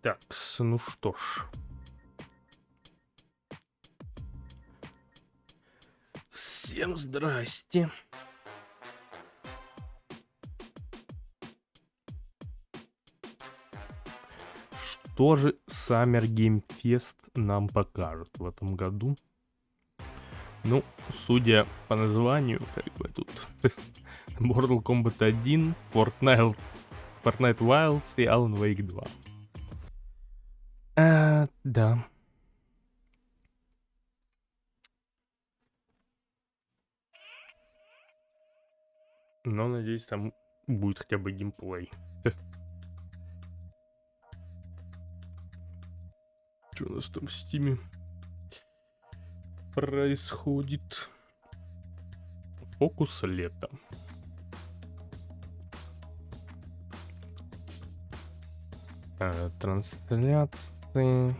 Так, ну что ж. Всем здрасте. Что же Summer Game Fest нам покажет в этом году? Ну, судя по названию, как бы тут Mortal Kombat 1, Fortnite Wilds и Alan Wake 2. Да. Но, надеюсь, там будет хотя бы геймплей. Что у нас там в Стиме происходит? Фокус лета. Трансляции.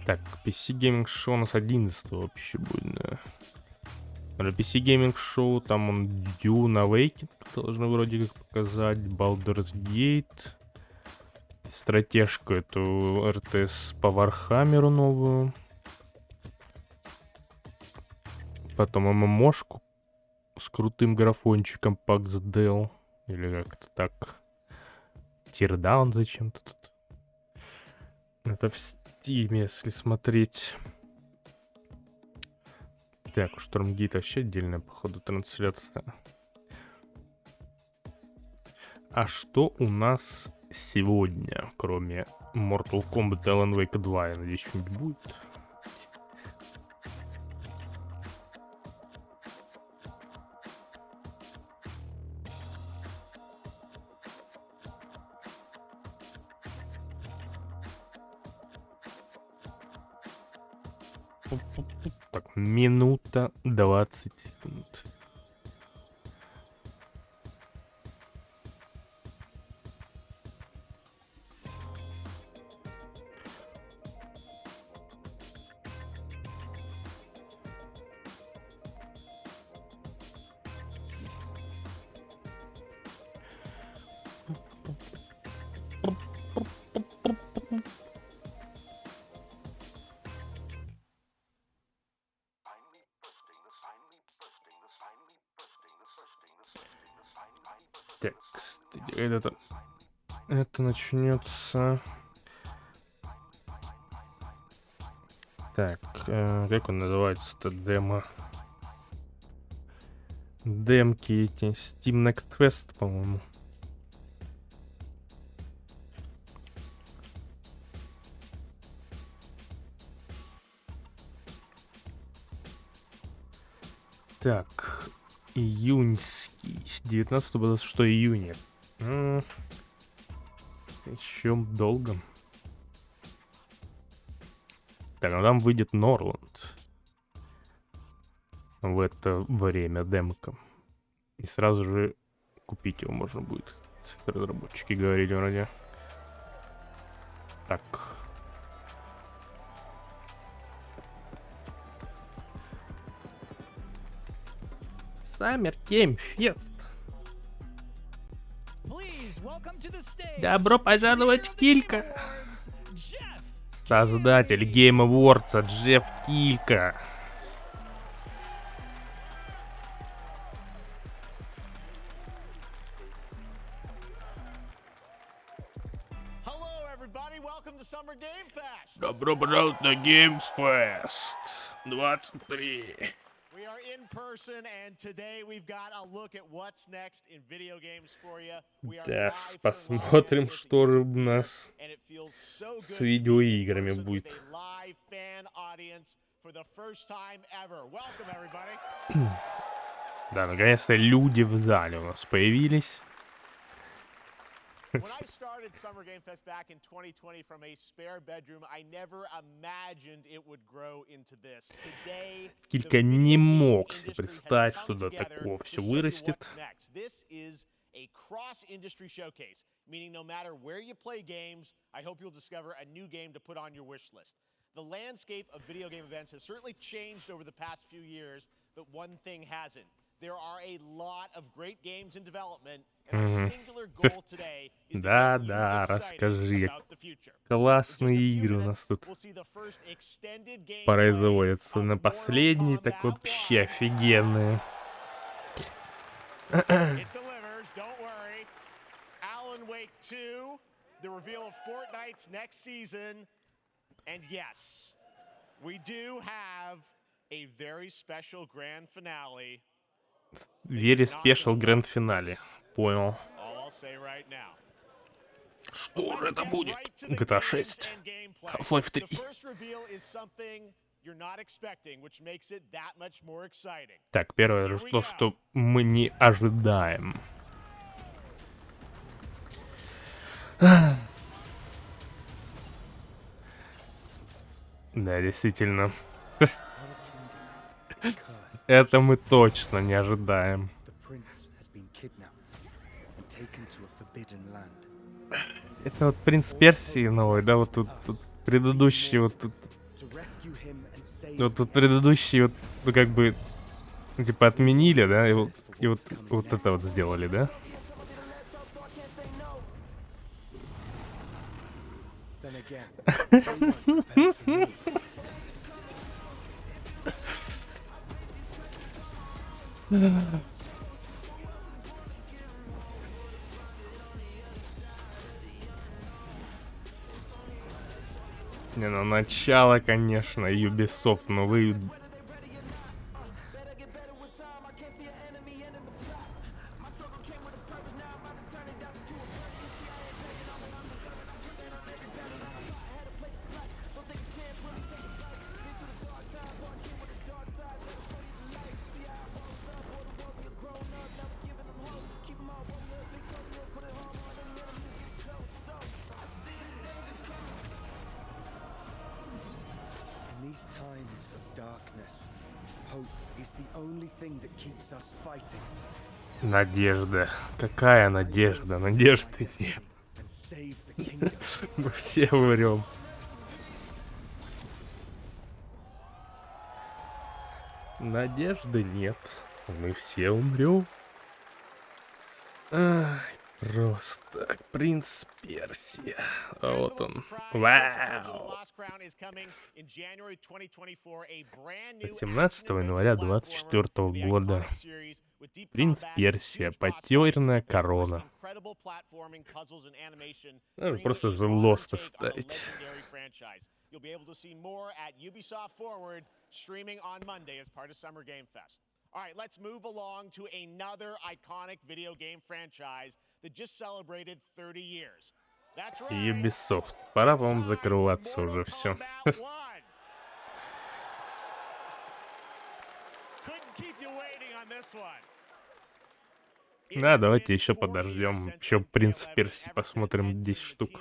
Так, PC Gaming Show у нас 11 вообще будет, да. PC Gaming Show, там он Dune Awakening должны вроде как показать, Baldur's Gate, стратежку эту РТС по Вархаммеру новую, потом ММОшку с крутым графончиком Pax Del, или как-то так, Teardown зачем-то тут. Это в Steam, если смотреть. Так, у Штормгейта вообще отдельная, походу, трансляция. А что у нас сегодня, кроме Mortal Kombat и Alan Wake 2? Я надеюсь, что-нибудь будет. Так, минута 20 секунд. Так, кстати, это начнется. Так, как он называется-то, демо? Демки эти, Steam Next Fest, по-моему. Так, июньский, с 19 по 26 июня. Еще долго. Так, ну там выйдет Норланд в это время демка. И сразу же купить его можно будет. Разработчики говорили вроде. Так. Summer Game Fest. Добро пожаловать в Килька. Создатель Game Awards Джефф Килька. Добро пожаловать на Games Fest 23. We are in person, and today we've got a look at what's next in video games for you. Да, посмотрим, что же у нас с видеоиграми будет. Да, наконец-то люди в зале у нас появились. When I started Summer Game Fest back in 2020 from a spare bedroom, I never imagined it would grow into this. Today, Килька не мог себе представить, что до такого все вырастет. This is a cross-industry showcase, meaning no matter where you play games, I hope you'll discover a new game to put on your wish list. The landscape of video game events has certainly changed over the past few years, but one thing hasn't. There are a lot of great games in development, and our singular goal today is to get you excited about the future. Классные игры у нас тут производятся. На последний так вообще офигенные. It delivers, don't worry. Alan Wake 2, the reveal of Fortnite's next season. And yes, we do have a very special grand finale. Very special grand finale. Понял. All I'll say right now. Что же это будет? GTA 6. Half-Life 3. The first reveal is something you're not expecting, which makes it that much more exciting. Так, первое же то, что мы не ожидаем. Да, действительно. Это мы точно не ожидаем. Это вот принц Персии новый, да, вот тут предыдущий, вот тут предыдущий, вот, ну, как бы, типа, отменили, да, и вот это вот сделали, да? Не, ну начало, конечно, Ubisoft, но вы... Надежда. Какая надежда? Надежды нет. Мы все умрем. Надежды нет. Мы все умрем. Ай, просто принц Персия. А вот он. Вау. 17 января 2024 года. Принц Персия. Потерянная корона. Надо просто The Lost оставить. You'll be able to see more at Ubisoft Forward, streaming on Monday as part of Summer Game Fest. All right, let's move along to another iconic video game franchise that just celebrated 30 years. That's right. Ubisoft. Пора вам закрываться уже все. Да, давайте еще подождем. Еще Принц Персии посмотрим 10 штук.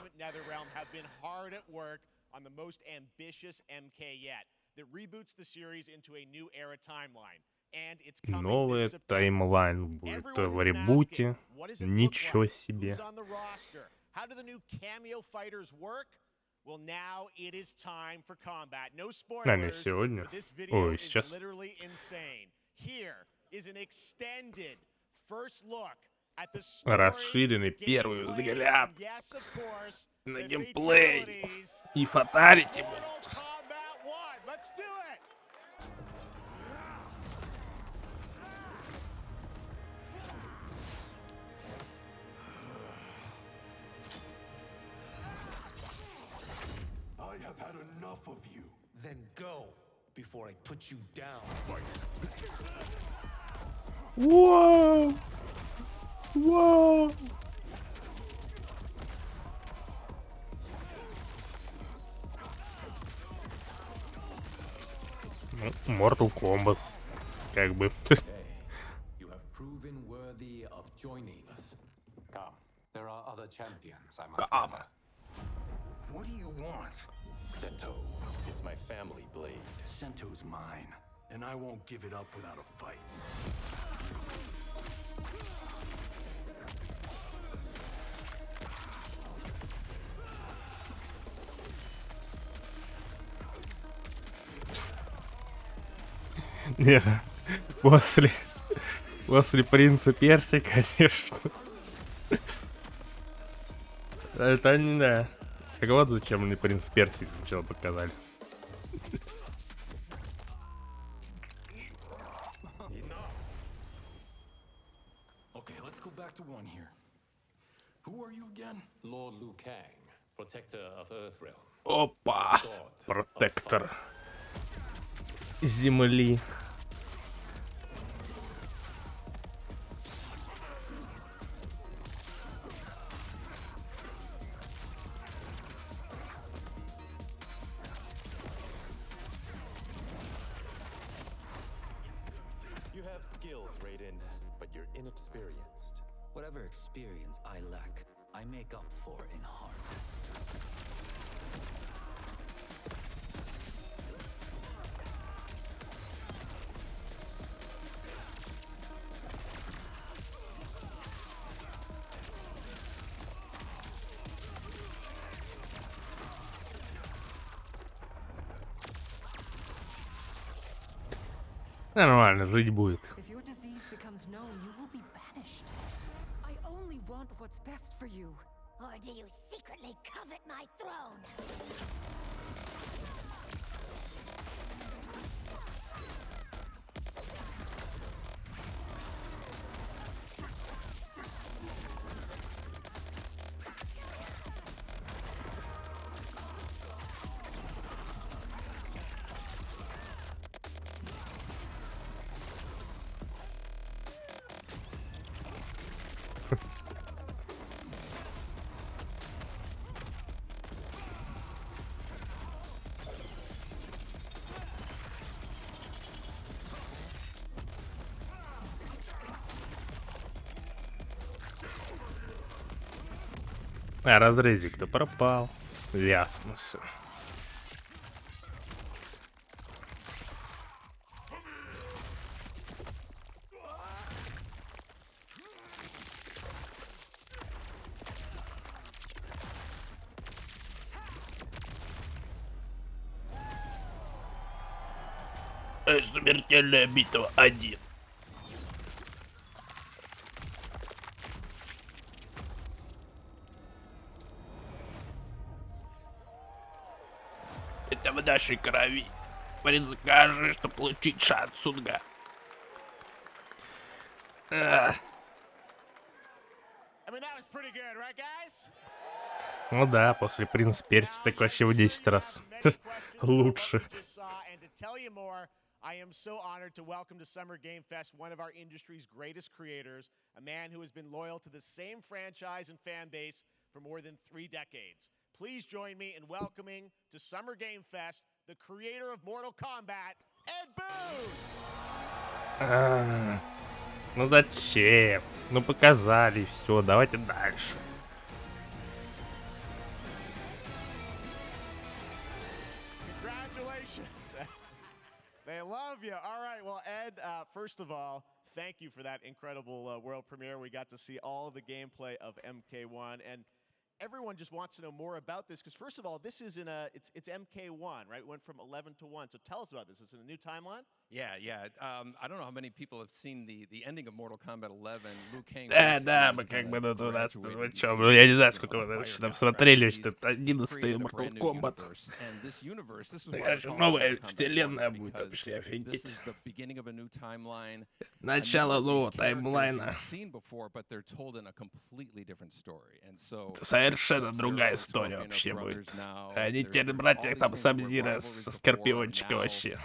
On the most ambitious MK yet that reboots the series into a new era timeline. And it's coming Новый таймлайн будет в ребуте. Ничего себе. How do the new cameo fighters work? Well, now it is time for combat. No spoilers. Сегодня. This video is literally insane. Here is an extended first look. Расширенный первый взгляд на геймплей и фаталити будут. Воу! Воу! Ну, Mortal Kombat, как бы. You have proven worthy of joining us. Come, there are other champions I must cover. What do you want? Sento, it's my family blade. Sento's mine, and I won't give it up without a fight. Не, после принца Персии, конечно. Это не да. Так вот зачем мне принц Персии сначала показали. Enough. Okay, let's go back to one here. Who are you again? Lord Liu Kang, protector of Earthrealm. Опа! Протектор земли. You have skills, Raiden, but you're inexperienced. Whatever experience I lack, I make up for in heart. Нормально, жить будет. If your disease becomes known, you will be banished. I only want what's best for you. Or do you secretly covet my throne? А, разрезик-то пропал. Ясно все. Смертельная битва 1. Это в нашей крови. Предскажи, что получить Шансунга. I mean, that was pretty good, right, guys? Ну да, после принца Персии так вообще в 10 раз лучше. I am so honored to welcome to Summer Game Fest one of our industry's greatest creators, a man who has been loyal to the same franchise and fan base for more than 3 decades. Please join me in welcoming to Summer Game Fest the creator of Mortal Kombat, Ed Boon! Ну зачем? Ну показали все, давайте дальше. Congratulations. They love you. All right. Well, Ed, first of all, thank you for that incredible world premiere. We got to see all of the gameplay of MK1, and everyone just wants to know more about this because, first of all, this is it's MK1, right? It went from 11 to 1. So tell us about this. Is it a new timeline? Yeah. I don't know how many people have seen the ending of Mortal Kombat 11. Liu Kang Да, мы как бы ну у нас, ну чё, ну я не знаю, сколько вы там смотрели, что это 11-й Mortal Kombat. Короче, новая вселенная будет вообще, офигеть. Начало нового таймлайна. Совершенно другая история вообще будет. Они теперь братья там Саб-Зиро со Скорпиончика вообще.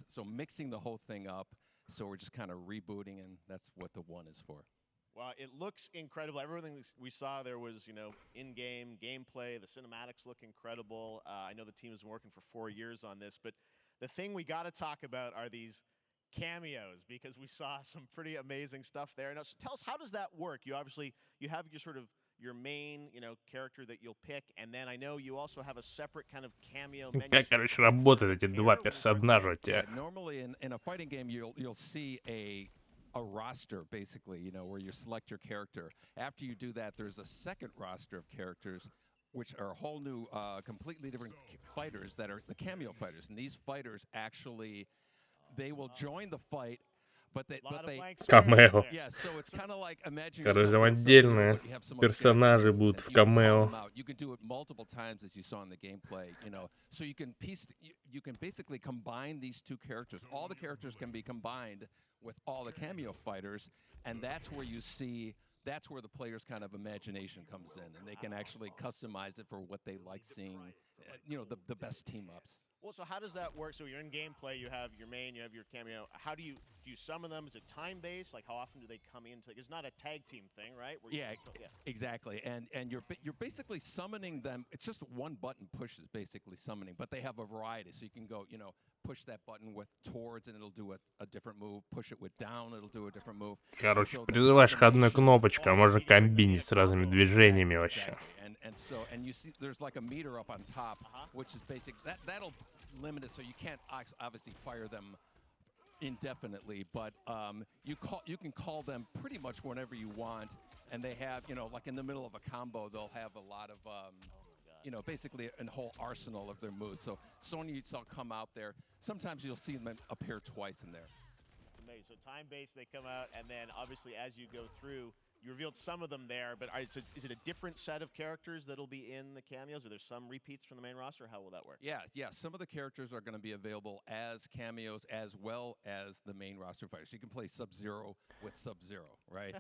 So mixing the whole thing up, so we're just kind of rebooting, and that's what the 1 is for. Well, it looks incredible. Everything we saw there was, in-game gameplay. The cinematics look incredible. I know the team has been working for 4 years on this, but the thing we got to talk about are these cameos because we saw some pretty amazing stuff there. Now, so tell us, how does that work? You have your sort of your main, character that you'll pick, and then I know you also have a separate kind of cameo menu. Как, короче, работают эти два персонажа у тебя? Normally in a fighting game, you'll see a roster, basically, where you select your character. After you do that, there's a second roster of characters, which are a whole new, completely different fighters that are the cameo fighters, and these fighters actually they will join the fight, but A lot of they blank Камео. squares there. yeah, so it's kind of like imagine Короче, yourself in отдельные Sub-Zero, but you have some of the персонажи moves, будут and в you can call камео. them out. You can do it multiple times as you saw in the gameplay, you know. So you can you can basically combine these two characters. All the characters can be combined with all the cameo fighters, and that's where you see that's where the player's kind of imagination comes in, and they can actually customize it for what they like seeing, you know, the best team ups. Well, so how does that work? So you're in gameplay, you have your main, you have your cameo. How do you summon them? Is it time-based? Like, how often do they come into? It's not a tag team thing, right? Where Yeah, exactly. And you're basically summoning them. It's just one button push is basically summoning, but they have a variety. So you can go, you know, push that button with towards, and it'll do a different move. Push it with down, it'll do a different move. Короче, So the призываешь их одной combination кнопочкой, а можно комбинить с разными движениями вообще. Exactly. And you see there's like a meter up on top, which is basic. That'll limit it, so you can't obviously fire them indefinitely, but you can call them pretty much whenever you want, and they have, you know, like in the middle of a combo, they'll have a lot of you know, basically a whole arsenal of their moves. So Sonya, you saw come out there. Sometimes you'll see them appear twice in there. Amazing. So time-based, they come out, and then obviously as you go through, you revealed some of them there, but is it a different set of characters that'll be in the cameos? Are there some repeats from the main roster? How will that work? Yeah. Some of the characters are going to be available as cameos as well as the main roster fighters. You can play Sub-Zero with Sub-Zero, right?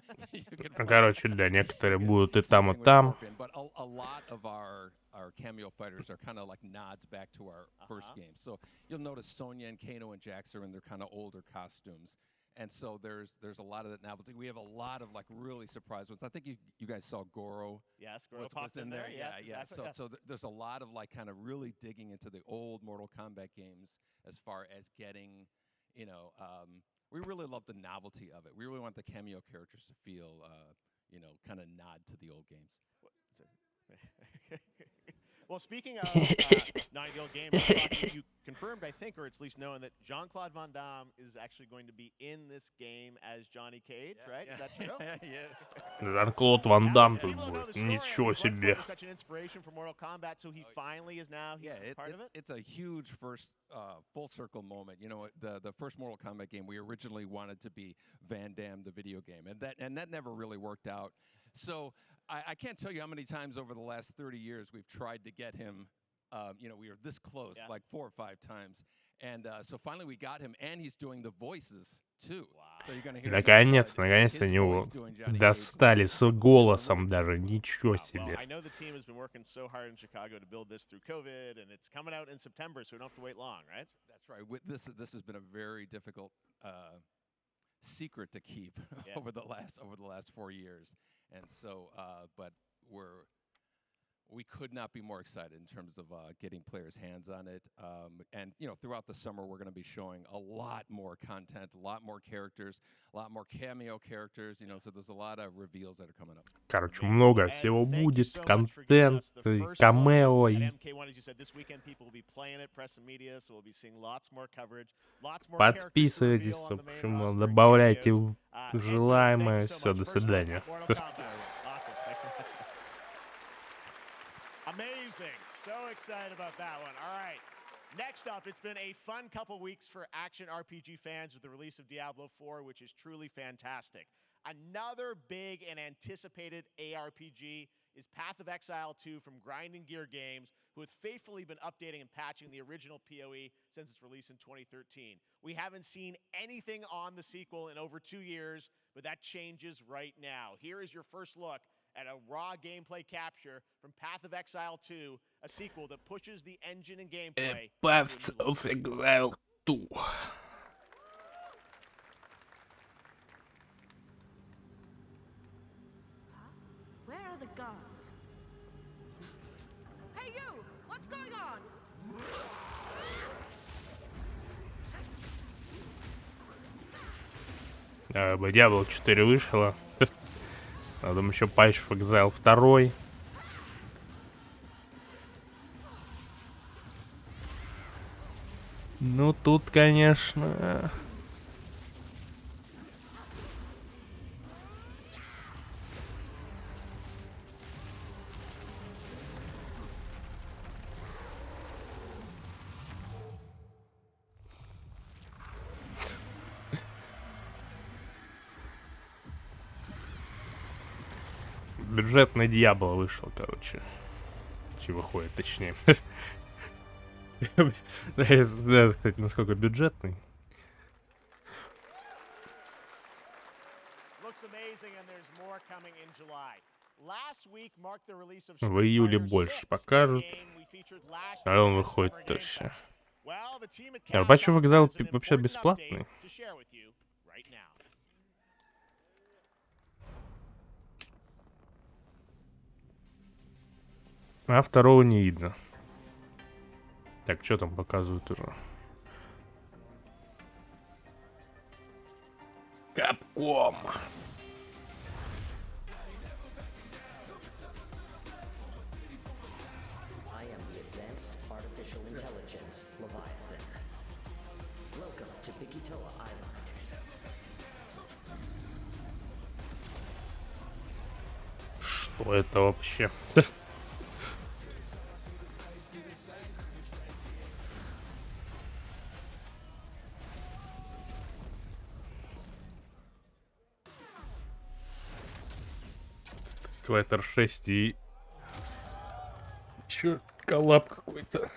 Короче, да, некоторые будут и там, и там. But a lot of our cameo fighters are kind of like nods back to our first game. So you'll notice Sonya and Kano and Jax are in their kind of older costumes. And so there's a lot of that novelty. We have a lot of like really surprise ones. I think you guys saw Goro. Yes, Goro popped in there. Yeah. Exactly. So there's a lot of like kind of really digging into the old Mortal Kombat games as far as getting, you know, we really love the novelty of it. We really want the cameo characters to feel, you know, kind of nod to the old games. Well, speaking of 9-year-old games, you confirmed, I think, or it's at least known, that Jean-Claude Van Damme is actually going to be in this game as Johnny Cage, right? Is that true? Жан-Клод Ван Дам тут будет. Ничего себе. Such an inspiration for Mortal Kombat, so he finally is now part of it? It's a huge first full circle moment. You know, the first Mortal Kombat game, we originally wanted to be Van Damme, the video game, and that never really worked out. So I can't tell you how many times over the last 30 years we've tried to get him. You know, we were this close, like 4 or 5 times. And so finally we got him, and he's doing the voices too. Wow. So you're gonna hear Наконец-то его достали с голосом даже. Ничего себе. I know the team has been working so hard in Chicago to build this through COVID, and it's coming out in September, so we don't have to wait long, right? That's right. This has been a very difficult secret to keep over the last 4 years. And so, but we could not be more excited in terms of getting players' hands on it. And, you know, throughout the summer, we're going to be showing a lot more content, a lot more characters, a lot more cameo characters, you know, so there's a lot of reveals that are coming up. Короче, много всего будет, контент, камео. Подписывайтесь, в общем, добавляйте желаемое. Все, до свидания. Amazing. So excited about that one. All right. Next up, it's been a fun couple weeks for action RPG fans with the release of Diablo 4, which is truly fantastic. Another big and anticipated ARPG is Path of Exile 2 from Grinding Gear Games, who have faithfully been updating and patching the original PoE since its release in 2013. We haven't seen anything on the sequel in over 2 years, but that changes right now. Here is your first look at a raw gameplay capture from Path of Exile 2, a sequel that pushes the engine and gameplay. Path of Exile 2. Huh? Where are the gods? Hey you! What's going on? Diablo 4 вышло. Потом еще Path of Exile 2. Ну тут, конечно... Бюджетный Дьявол вышел, короче. Чего выходит, точнее. Я знаю, кстати, насколько бюджетный. В июле больше покажут. А он выходит точно. Я бачу, вокзал вообще бесплатный. А второго не видно. Так, что там показывают уже? Капком. Что это вообще? Клайтер 6 и... Чё, коллаб какой-то.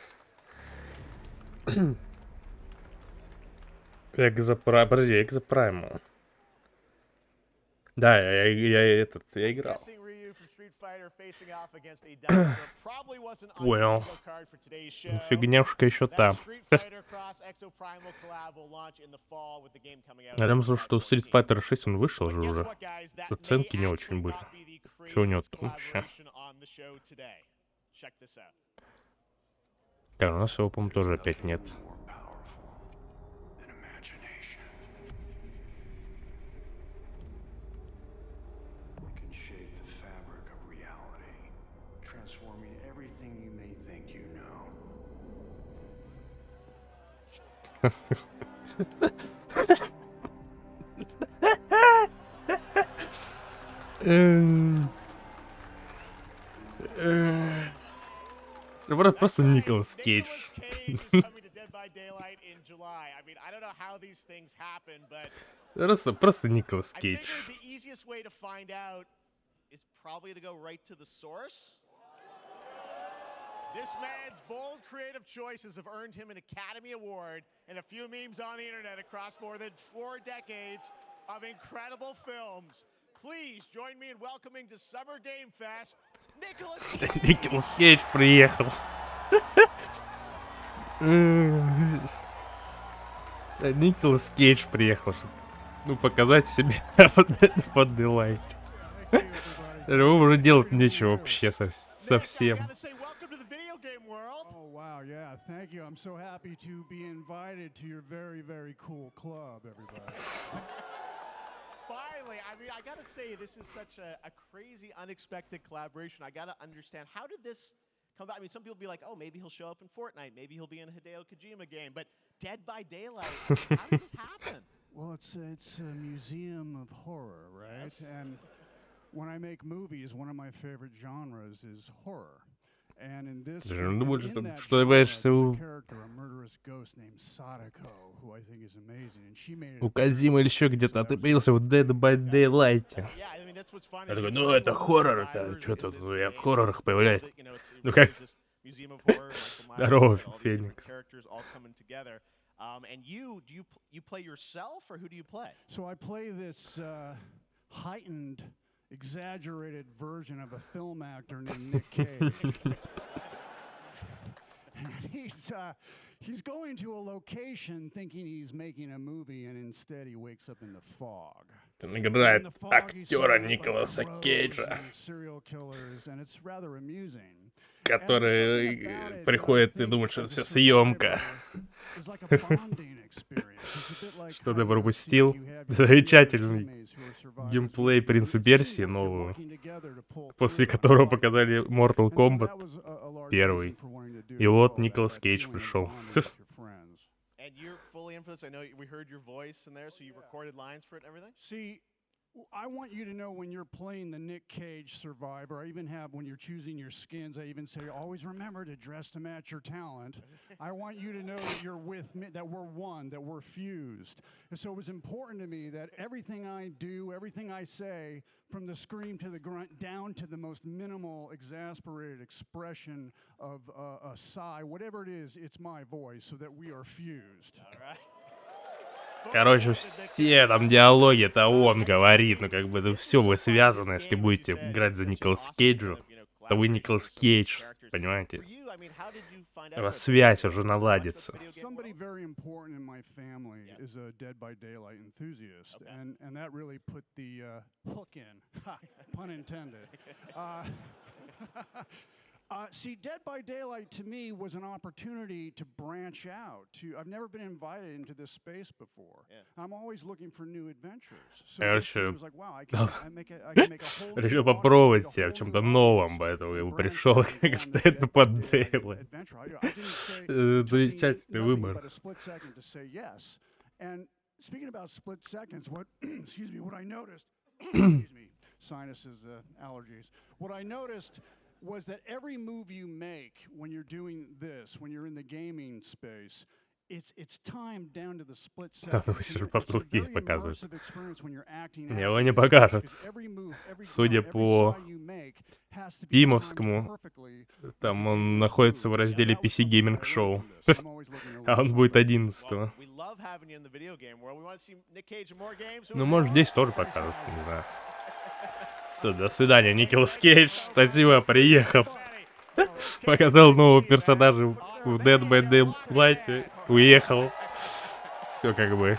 Экзопрайм. Подожди, Экзопраймал. Да, я играл. Well. Фигняшка еще та. Я думаю, что у Street Fighter 6 он вышел же уже. Оценки не очень были. Что у него там вообще? Так, у нас его, по-моему, тоже опять нет. Просто Николас Кейдж. Просто Николас Кейдж. This man's bold creative choices have earned him an Academy Award and a few memes on the internet across more than 4 decades of incredible films. Please join me in welcoming to Summer Game Fest, Nicolas Cage. Николас Кейдж приехал. Николас Кейдж приехал, чтобы показать себе под Daylight. Ему уже делать нечего вообще совсем. Oh wow, yeah, thank you. I'm so happy to be invited to your very, very cool club, everybody. Finally, I mean, I gotta say, this is such a crazy, unexpected collaboration. I gotta understand, how did this come about? I mean, some people be like, oh, maybe he'll show up in Fortnite, maybe he'll be in a Hideo Kojima game, but Dead by Daylight, how did this happen? Well, it's a museum of horror, right? Yes. And when I make movies, one of my favorite genres is horror. And in this что боишься у Кодзимы или еще где-то, а ты появился в Dead by Daylight. Я такой, ну это хоррор, это что тут, я в хоррорах появляюсь. Ну как? Здорово, Феникс. And you play yourself, or who do you play? So I play this heightened, exaggerated version of a film actor named Nick Cage. And he's going to a location thinking he's making a movie, and instead he wakes up in the fog. Он играет актера Николаса Кейджа, который приходит и думает, что это все съемка. Что ты пропустил? Замечательный геймплей Принца Персии нового, после которого показали Mortal Kombat 1. И вот Николас Кейдж пришел. And you're fully in for this. I know we heard your voice in there, so you recorded lines for it and everything? See, I want you to know when you're playing the Nick Cage Survivor, I even have when you're choosing your skins, I even say, always remember to dress to match your talent. I want you to know that you're with me, that we're one, that we're fused. And so it was important to me that everything I do, everything I say, from the scream to the grunt, down to the most minimal, exasperated expression of a sigh, whatever it is, it's my voice, so that we are fused. All right. Короче, все там диалоги, это он говорит, ну как бы это все вы связаны, если будете играть за Николаса Кейджа, то вы Николас Кейдж, понимаете? У вас связь уже наладится. Somebody very important in my family is a Dead by Daylight enthusiast, and that really put the hook in, pun intended. See, Dead by Daylight to me was an opportunity to branch out. I've never been invited into this space before. I'm always looking for new adventures. So it was like, wow, I can make a whole new Решил попробовать себя в чем-то новом, поэтому я пришел как в Dead by Daylight. Замечательный выбор. And speaking about split seconds, what excuse me, what I noticed, excuse me, sinuses, allergies. What I noticed was that every move you make when you're doing this, when you're in the gaming space, it's timed down to the split second. It's a very immersive experience when you're acting out. Его не покажут. Every move, every Судя comment, every по sigh you make has to be timed Тимовскому, perfectly. там он находится в разделе PC Gaming Show. А он будет 11-го. Ну, может, здесь тоже покажут, не знаю. Все, до свидания, Николас Кейдж. Спасибо, приехал. Показал нового персонажа в Dead by Daylight. Уехал. Все как бы.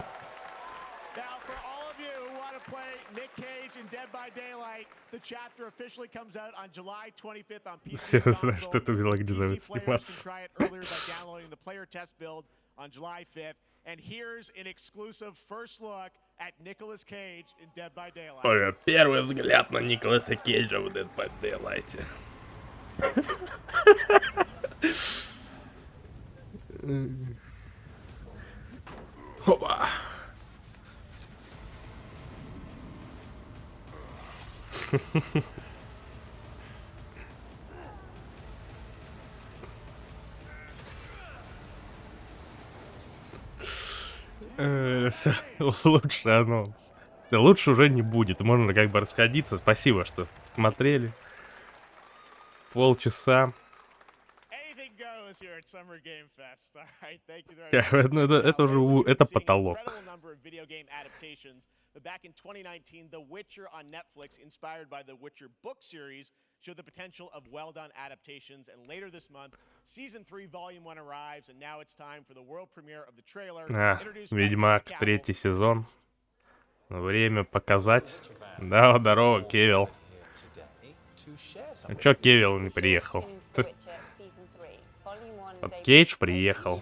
Все знают, что это было, где зовут сниматься. Ой, первый взгляд на Николаса Кейджа в Dead by Daylight. Опа. Лучше анонс. Да лучше уже не будет. Можно как бы расходиться. Спасибо, что смотрели. Полчаса. Это уже это потолок. Back in 2019, The Witcher on Netflix, inspired by the Witcher book series, showed the potential of well-done adaptations. And later this month, Season 3, Volume 1 arrives, and now it's time for the world premiere of the trailer. Ведьмак, 3-й сезон. Время показать. Да, здорово, Кевилл. Чё Кевилл не приехал? Вот Кейдж приехал.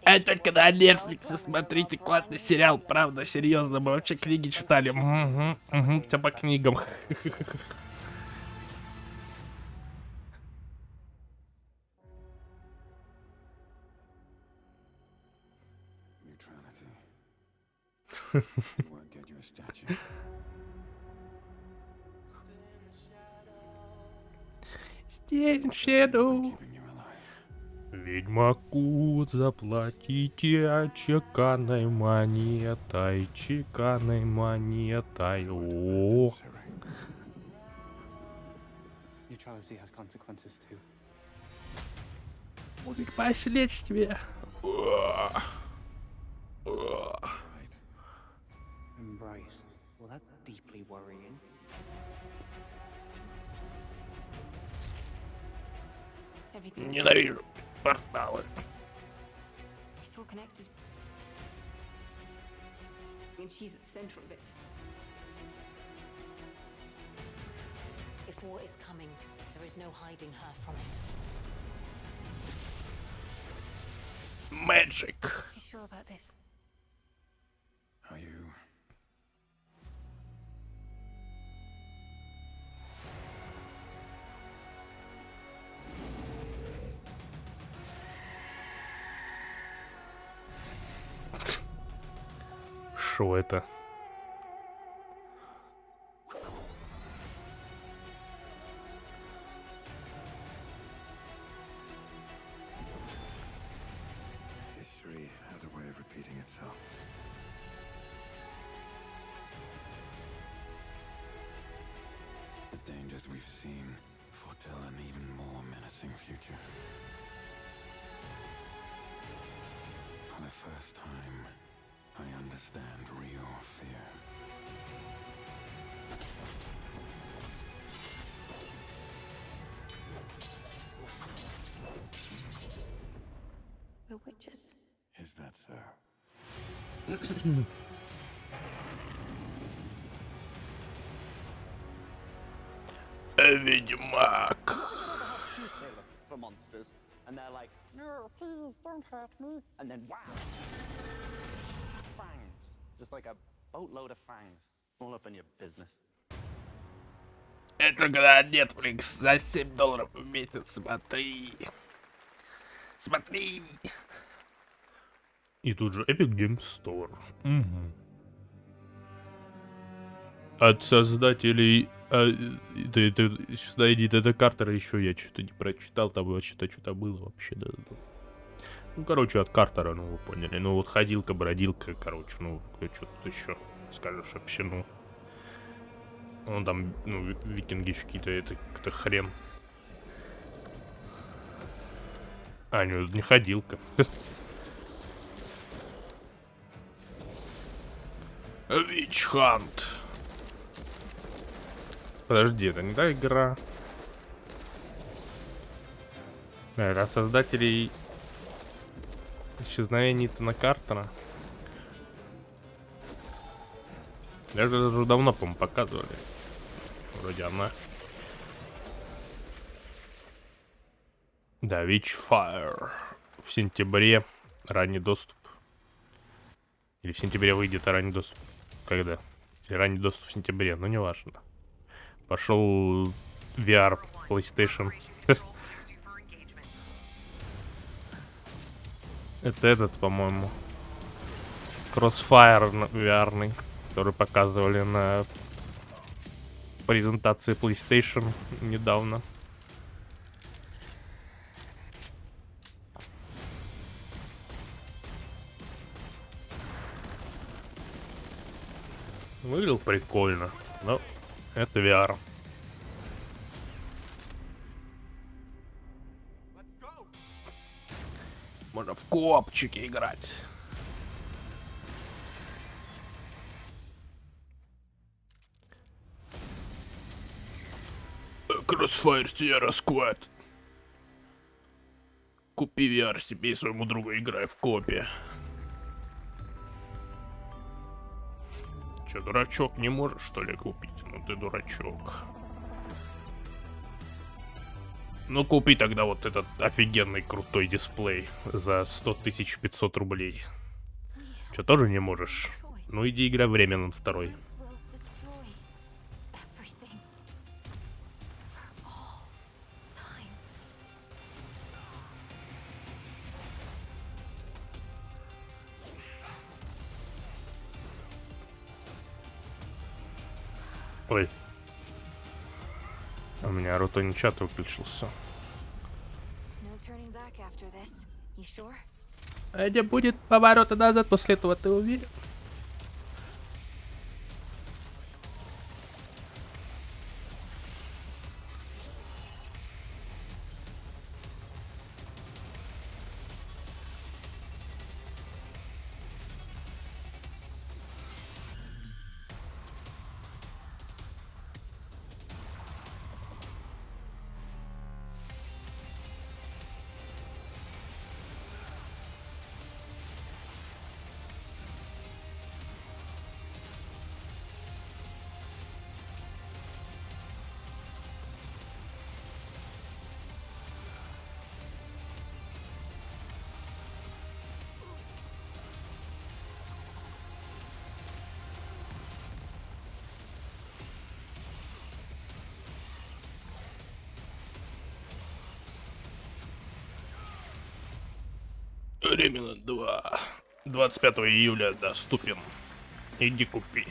А только на Netflix смотрите, классный сериал, правда, серьезно, мы вообще книги читали. Все по книгам. Stay in shadow. Ведьмаку заплатите чеканной монетой, чеканной монетой. О. Будет последствия. Ненавижу порталы. It's all connected. And she's at the center of it. If war is coming, there is no hiding her from it. Magic. Are you sure about this? Are you? хорошо это. History has a way of repeating itself. The dangers we've seen foretell an even more menacing future. For the first time, I understand real fear. We're witches. Is that so? Ведьмак. For monsters, and they're like, no, please don't hurt me. And then wow, fangs, just like a boatload of fangs, all up in your business. Это когда Netflix за $7 в месяц, смотри. Смотри. И тут же Epic Games Store. Угу. От создателей... сюда идет это Картера еще я что-то не прочитал, там что-то было вообще, да. Ну, короче, от Картера, ну, вы поняли. Ну, вот ходилка, бродилка, короче, ну, что тут еще скажешь вообще, ну. Ну, там, ну, викинги какие-то, это хрен. А, не ходилка. Witch Hunt. Подожди, это не та игра. Это от создателей Исчезновение Итана Картера. Даже уже давно, по-моему, показывали. Вроде она. Да, Witchfire. В сентябре ранний доступ. Или в сентябре выйдет ранний доступ. Когда? Или ранний доступ в сентябре, но не важно. Пошел VR, PlayStation. Это этот, по-моему. Crossfire VR-ный, который показывали на презентации PlayStation недавно. Выглядел прикольно, но это VR. Можно в копчики играть. Crossfire Sierra Squad. Купи VR себе и своему другу, играй в копе. Че, дурачок, не можешь, что ли, купить? Ну ты дурачок. Ну купи тогда вот этот офигенный крутой дисплей за 100 500 рублей. Че, тоже не можешь? Ну иди играй время на второй. Ой. У меня рутон чат выключился. А где будет поворота назад после этого, ты уверен? Ремнант 2. 25 июля доступен. Иди купи.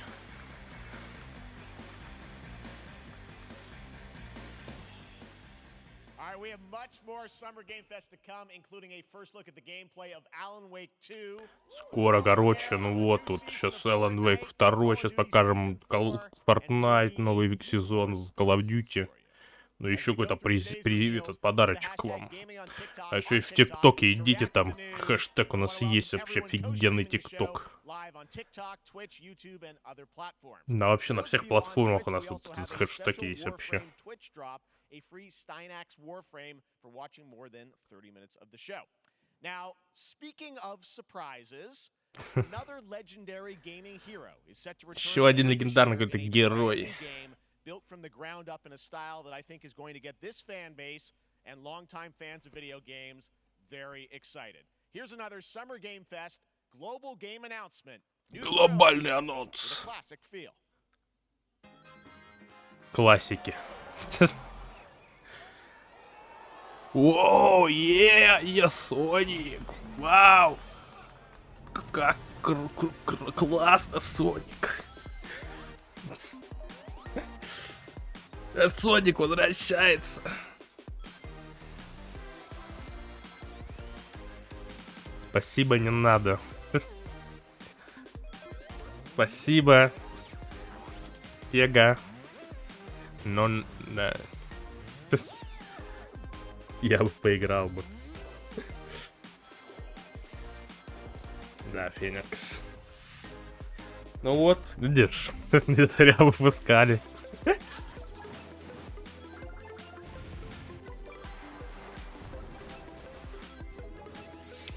All right, we have much more Summer Game Fest to come, including a first look at the gameplay of Alan Wake 2. Скоро, короче, ну вот тут сейчас Alan Wake 2, сейчас покажем Fortnite, новый сезон в Call of Duty. Ну еще какой-то этот подарочек к вам. А еще и в ТикТоке идите, там хэштег у нас есть, вообще офигенный ТикТок. Да, вообще на всех платформах у нас тут хэштеги есть вообще. A free Steinax Warframe for watching more than 30 minutes of the show. Now, speaking of surprises, another legendary gaming hero is set to return. Еще один легендарный какой-то герой. Built from the ground up in a style that I think is going to get this fan base and longtime fans of video games very excited. Here's another Summer Game Fest global game announcement. Глобальный анонс. Classic feel. Классики. Воу, я Соник. Вау. Как классно, Соник. Соник возвращается. Спасибо, не надо. Спасибо. Тега. Но... Я бы поиграл бы. Да, Феникс. Ну вот, видишь, не зря выпускали.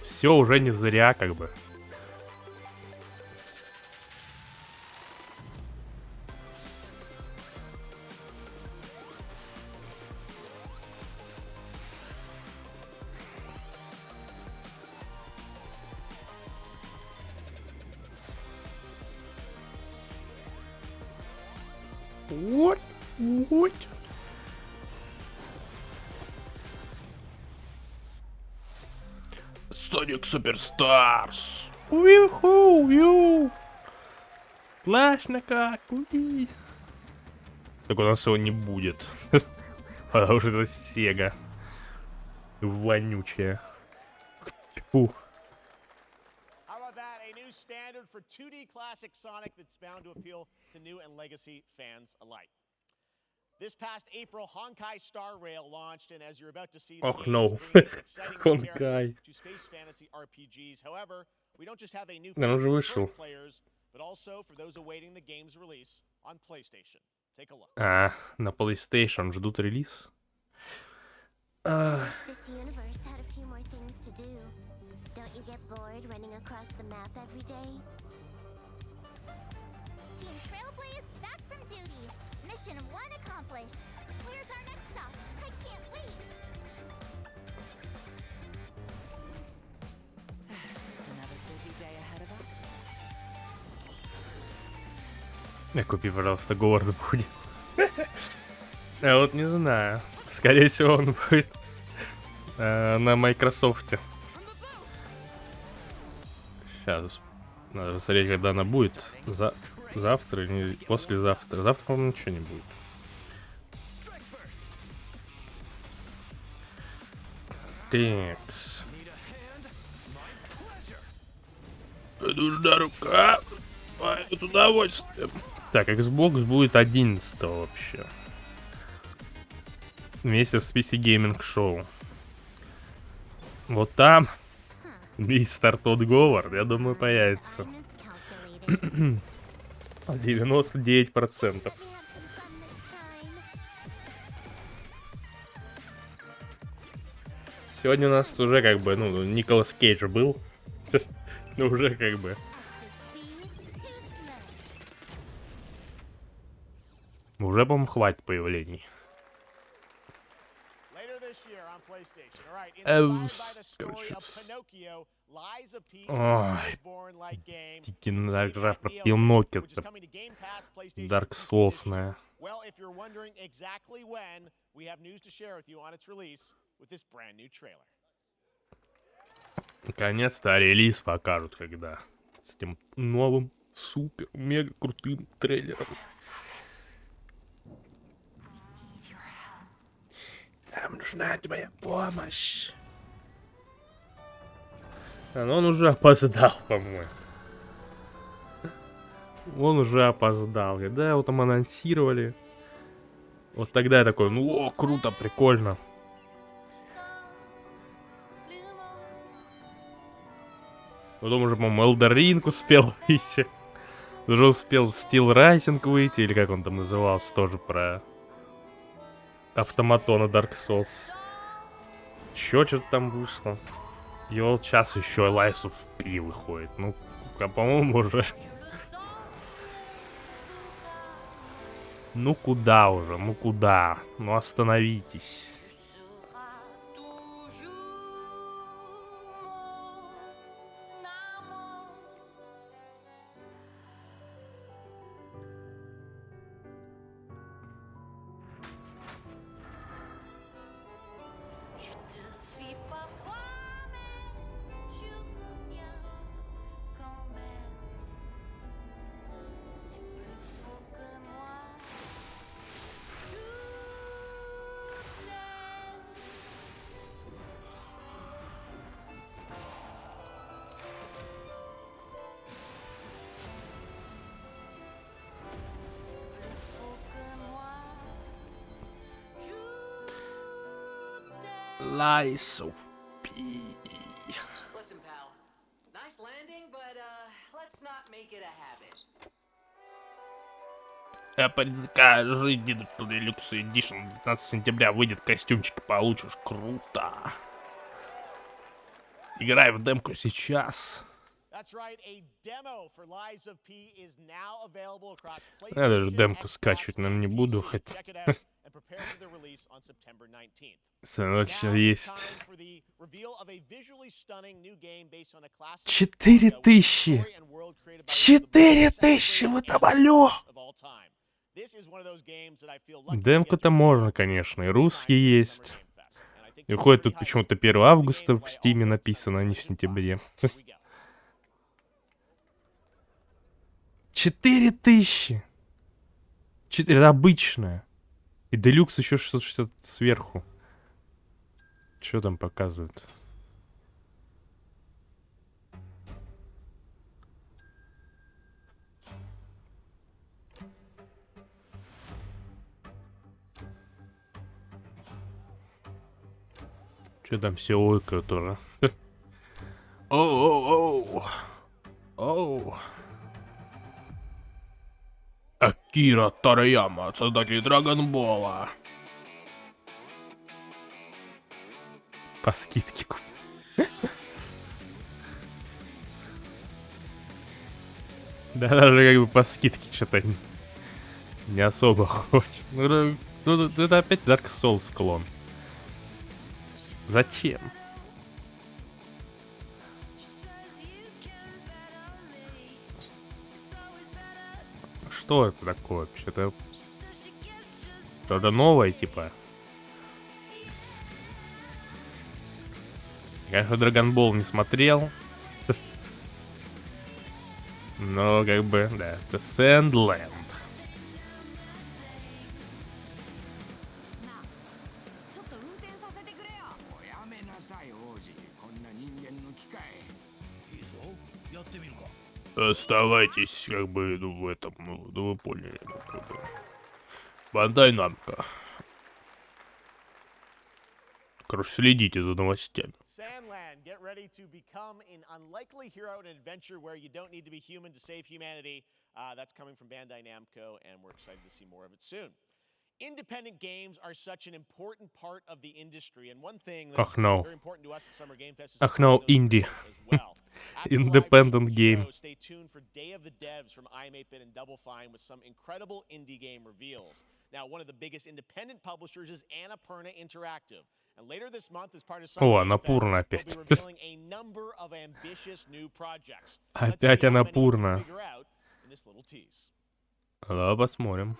Все уже не зря, как бы. What? Sonic Superstars. Уиху. Классно как. Уи. Так у нас его не будет. Потому что это Сега. Вонючая. Фу. Standard for 2D classic Sonic that's bound to appeal to new and legacy fans alike. This past April, Honkai Star Rail launched, and as you're about to see, the game no. is bringing an exciting new character Honkai. to space fantasy RPGs. However, we don't just have a new Он уже for вышел. current players, but also for those awaiting the game's release on PlayStation. Take a look. А, на PlayStation ждут релиз. This universe had a few more things to do. Don't you get bored running across the map every day? Team Trailblaze back from duty. Mission 1 accomplished. Where's our next stop? I can't wait. Another busy day ahead of us. Купи, пожалуйста, Говард будет. Я вот не знаю. Скорее всего, он будет на Майкрософте. Сейчас надо смотреть, когда она будет. Завтра или послезавтра. Завтра, по-моему, ничего не будет. Текс. Нужна рука. С удовольствием. Так, Xbox будет 11 вообще. Вместе с PC Gaming Show. Вот там мистер Тодд Говард, я думаю, появится. 99%. Сегодня у нас уже как бы, ну, Николас Кейдж был. Ну, уже как бы. Уже, по-моему, хватит появлений. Короче. Ой, игра про Пиноккио. Dark Souls'ная. Наконец-то релиз покажут, когда. С тем новым супер, мега крутым трейлером. Нам нужна твоя помощь. Но он уже опоздал, по-моему. Он уже опоздал. Когда его там анонсировали, вот тогда я такой, ну, о, круто, прикольно. Потом уже, по-моему, Elden Ring успел выйти. Уже успел Steel Rising выйти, или как он там назывался, тоже про автоматона Dark Souls. Еще что-то там вышло. И вот сейчас еще Lies of P выходит. Ну, по-моему, уже... Ну куда уже, ну куда? Ну остановитесь. Lies of P. Listen, pal. Nice landing, but let's not make it a habit. Покажи Deluxe Edition. 19 сентября выйдет, костюмчик получишь. Круто. Играй в демку сейчас. Я даже демку скачивать, наверное, не буду, хоть. Короче, есть 4000. 4000, вы там, алло. Демку-то можно, конечно, и русский есть. И выходит тут почему-то 1 августа в Стиме написано, а не в сентябре. 4000. Это обычная. И Делюкс еще 660 сверху. Что там показывают? Что там все ойкают тоже? Оу. Акира Тараяма, создатель Драгонбола. По скидке купил. Да, даже как бы по скидке что-то не особо хочет. Ну, это опять Dark Souls клон. Зачем? Что это такое вообще? Это что-то новое, типа. Я же Dragon Ball не смотрел. Но как бы, да, это Sandland. Оставайтесь, как бы, ну, в этом, ну, вы поняли, ну, как бы. Бандай Намко. Короче, следите за новостями. Sandland, get ready to become an unlikely hero in an adventure where you don't need to be human to save humanity. That's coming from Bandai Namco, and we're excited to see more of it soon. Independent games are such an important part of the industry, and one thing that's very important to us at Summer Game Fest is indie. as well. Independent game. Stay tuned for Day of the Devs from iam8bit and Double Fine with some incredible indie game reveals. Now, one of the biggest independent publishers is Annapurna Interactive. And later this month, as part of Summer Game Fest, Annapurna they'll опять. be revealing a number of ambitious new projects. Опять Annapurna. In this little tease. Да, посмотрим.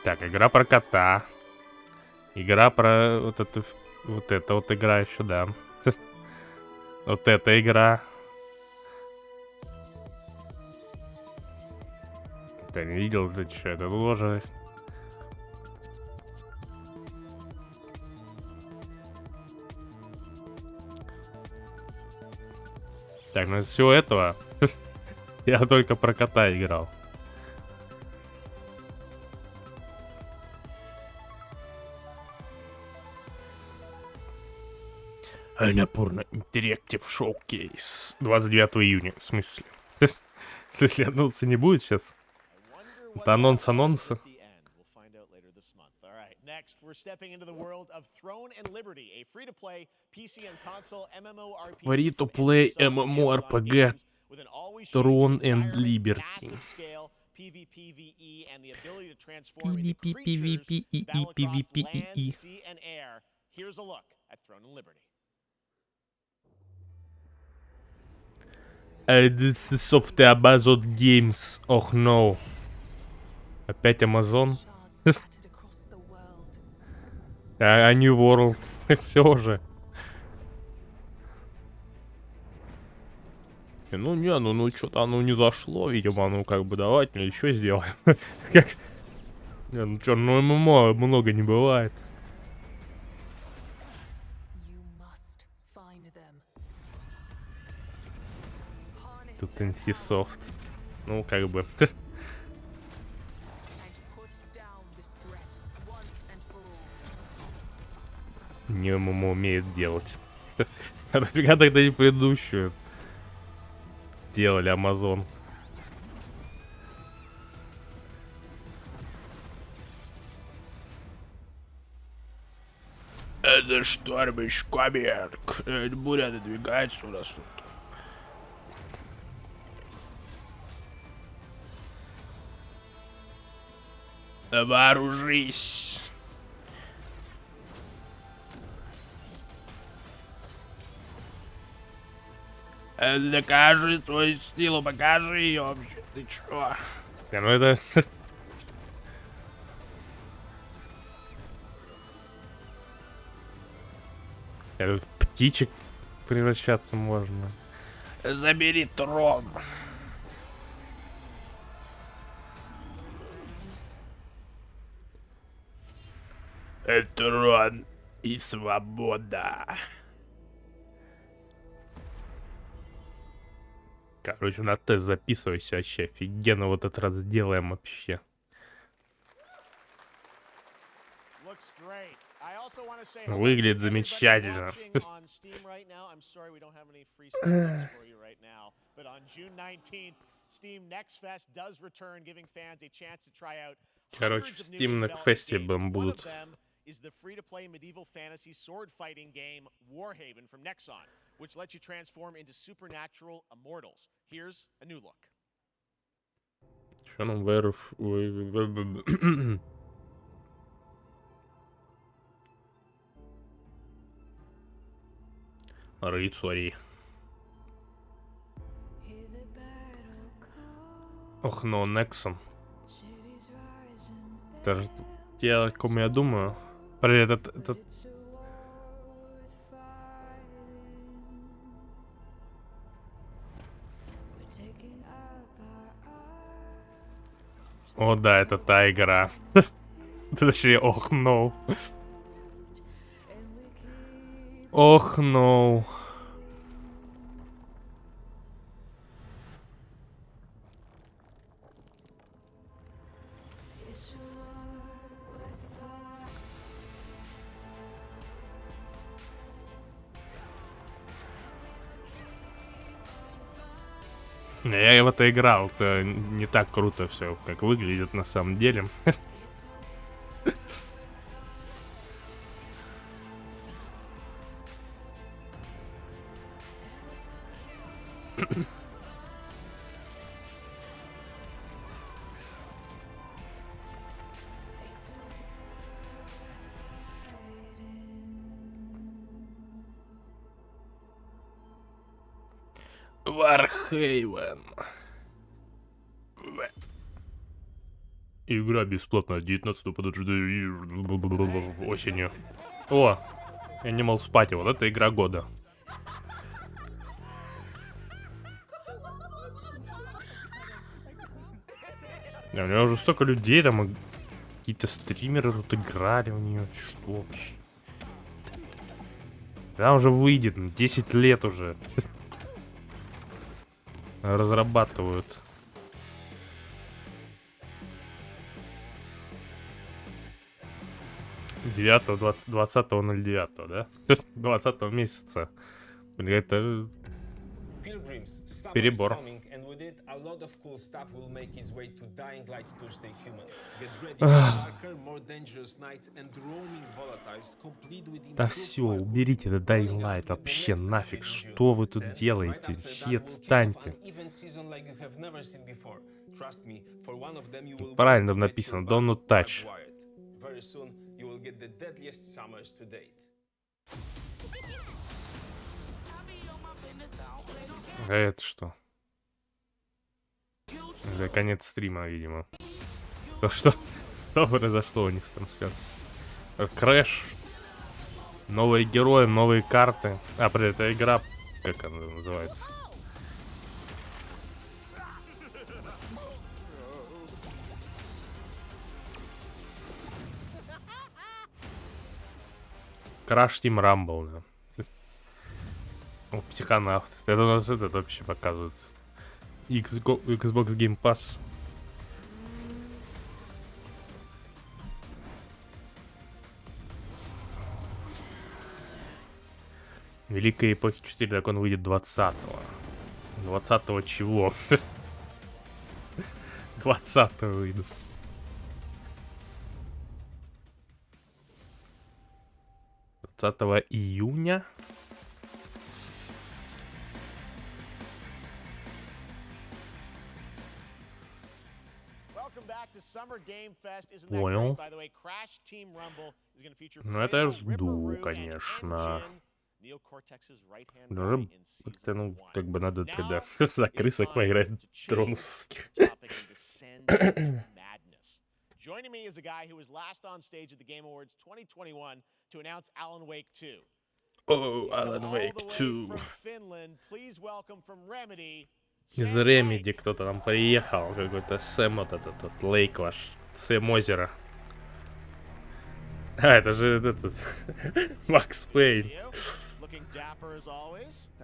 Так, игра про кота. Игра про вот эта вот игра еще, да. Вот эта игра. Ты не видел, ты что, это тоже... Так, ну из всего этого я только про кота играл. Напорно Interactive Showcase. 29 июня, в смысле? В смысле, анонса не будет сейчас? Это анонсы. Next, we're stepping into the world of Throne and Liberty, a free-to-play PC and console MMORPG. Free-to-play MMORPG Throne and Liberty. PvPvE and the ability to transform into creatures battle across land, sea, and air. Here's a look at Throne and Liberty. This is of the Amazon Games. Ох, no. Опять Amazon. А New World. Все же. Ну не, ну что-то оно не зашло, видимо, ну как бы давайте еще сделаем. Как? Не, ну что, ну ММО много не бывает. Тут NC-софт. Ну как бы. Не ММО умеет делать. А нафига тогда не предыдущую делали Amazon? Это штормиш комерк. Буря надвигается у нас тут. Вооружись. Докажи свою силу, покажи ее вообще. Ты чё? Ну это... В птичек превращаться можно. Забери трон. Трон и свобода. Короче, на тест записывайся вообще. Офигенно вот этот раз сделаем вообще. Выглядит замечательно. Короче, в Steam Next будут. Is the free-to-play medieval fantasy sword fighting game Warhaven from Nexon, which lets you transform into supernatural immortals. Here's a new look. Что нам вырв... Рыцари. Ох, но Nexon. Это же те, о ком я думаю. Привет, этот... О, да, это та игра. Точнее, ох, no. Ох, no. Я в это играл, это не так круто все, как выглядит на самом деле. Warhaven. Игра бесплатная 19 подожди осенью. О, Animal Spati, вот это игра года. Не, у него уже столько людей, там какие-то стримеры тут играли у нее. Что вообще? Когда уже выйдет? 10 лет уже. Разрабатывают. Девятого, 20.09, да? 20 месяца. Блин, это перебор. Да все, уберите это Dying Light вообще нафиг. Что вы тут делаете? Все отстаньте. Тут правильно написано, do not touch. А это что? Это конец стрима, видимо. Что произошло у них с трансляцией? Крэш. Новые герои, новые карты. А, при эта игра, как она называется? Crash Team Rumble, да. О, психонавт. Это у нас этот вообще показывают. Xbox Game Pass. Великая эпохи 4, так он выйдет 20-го. 20-го чего? 20-го выйдет. 20 июня. Понял. Ну это я жду, конечно. Даже, это, ну, как бы надо тогда за крысок поиграть дронусовских. Joining me is a guy who was last on stage at the Game Awards 2021 to announce Alan Wake 2. Oh, Alan Wake 2. From Finland, please welcome from Remedy. Из Remedy кто-то там приехал, какой-то Сэм, вот этот Лейк ваш, Сэм Озеро. А, это же этот Макс Пейн.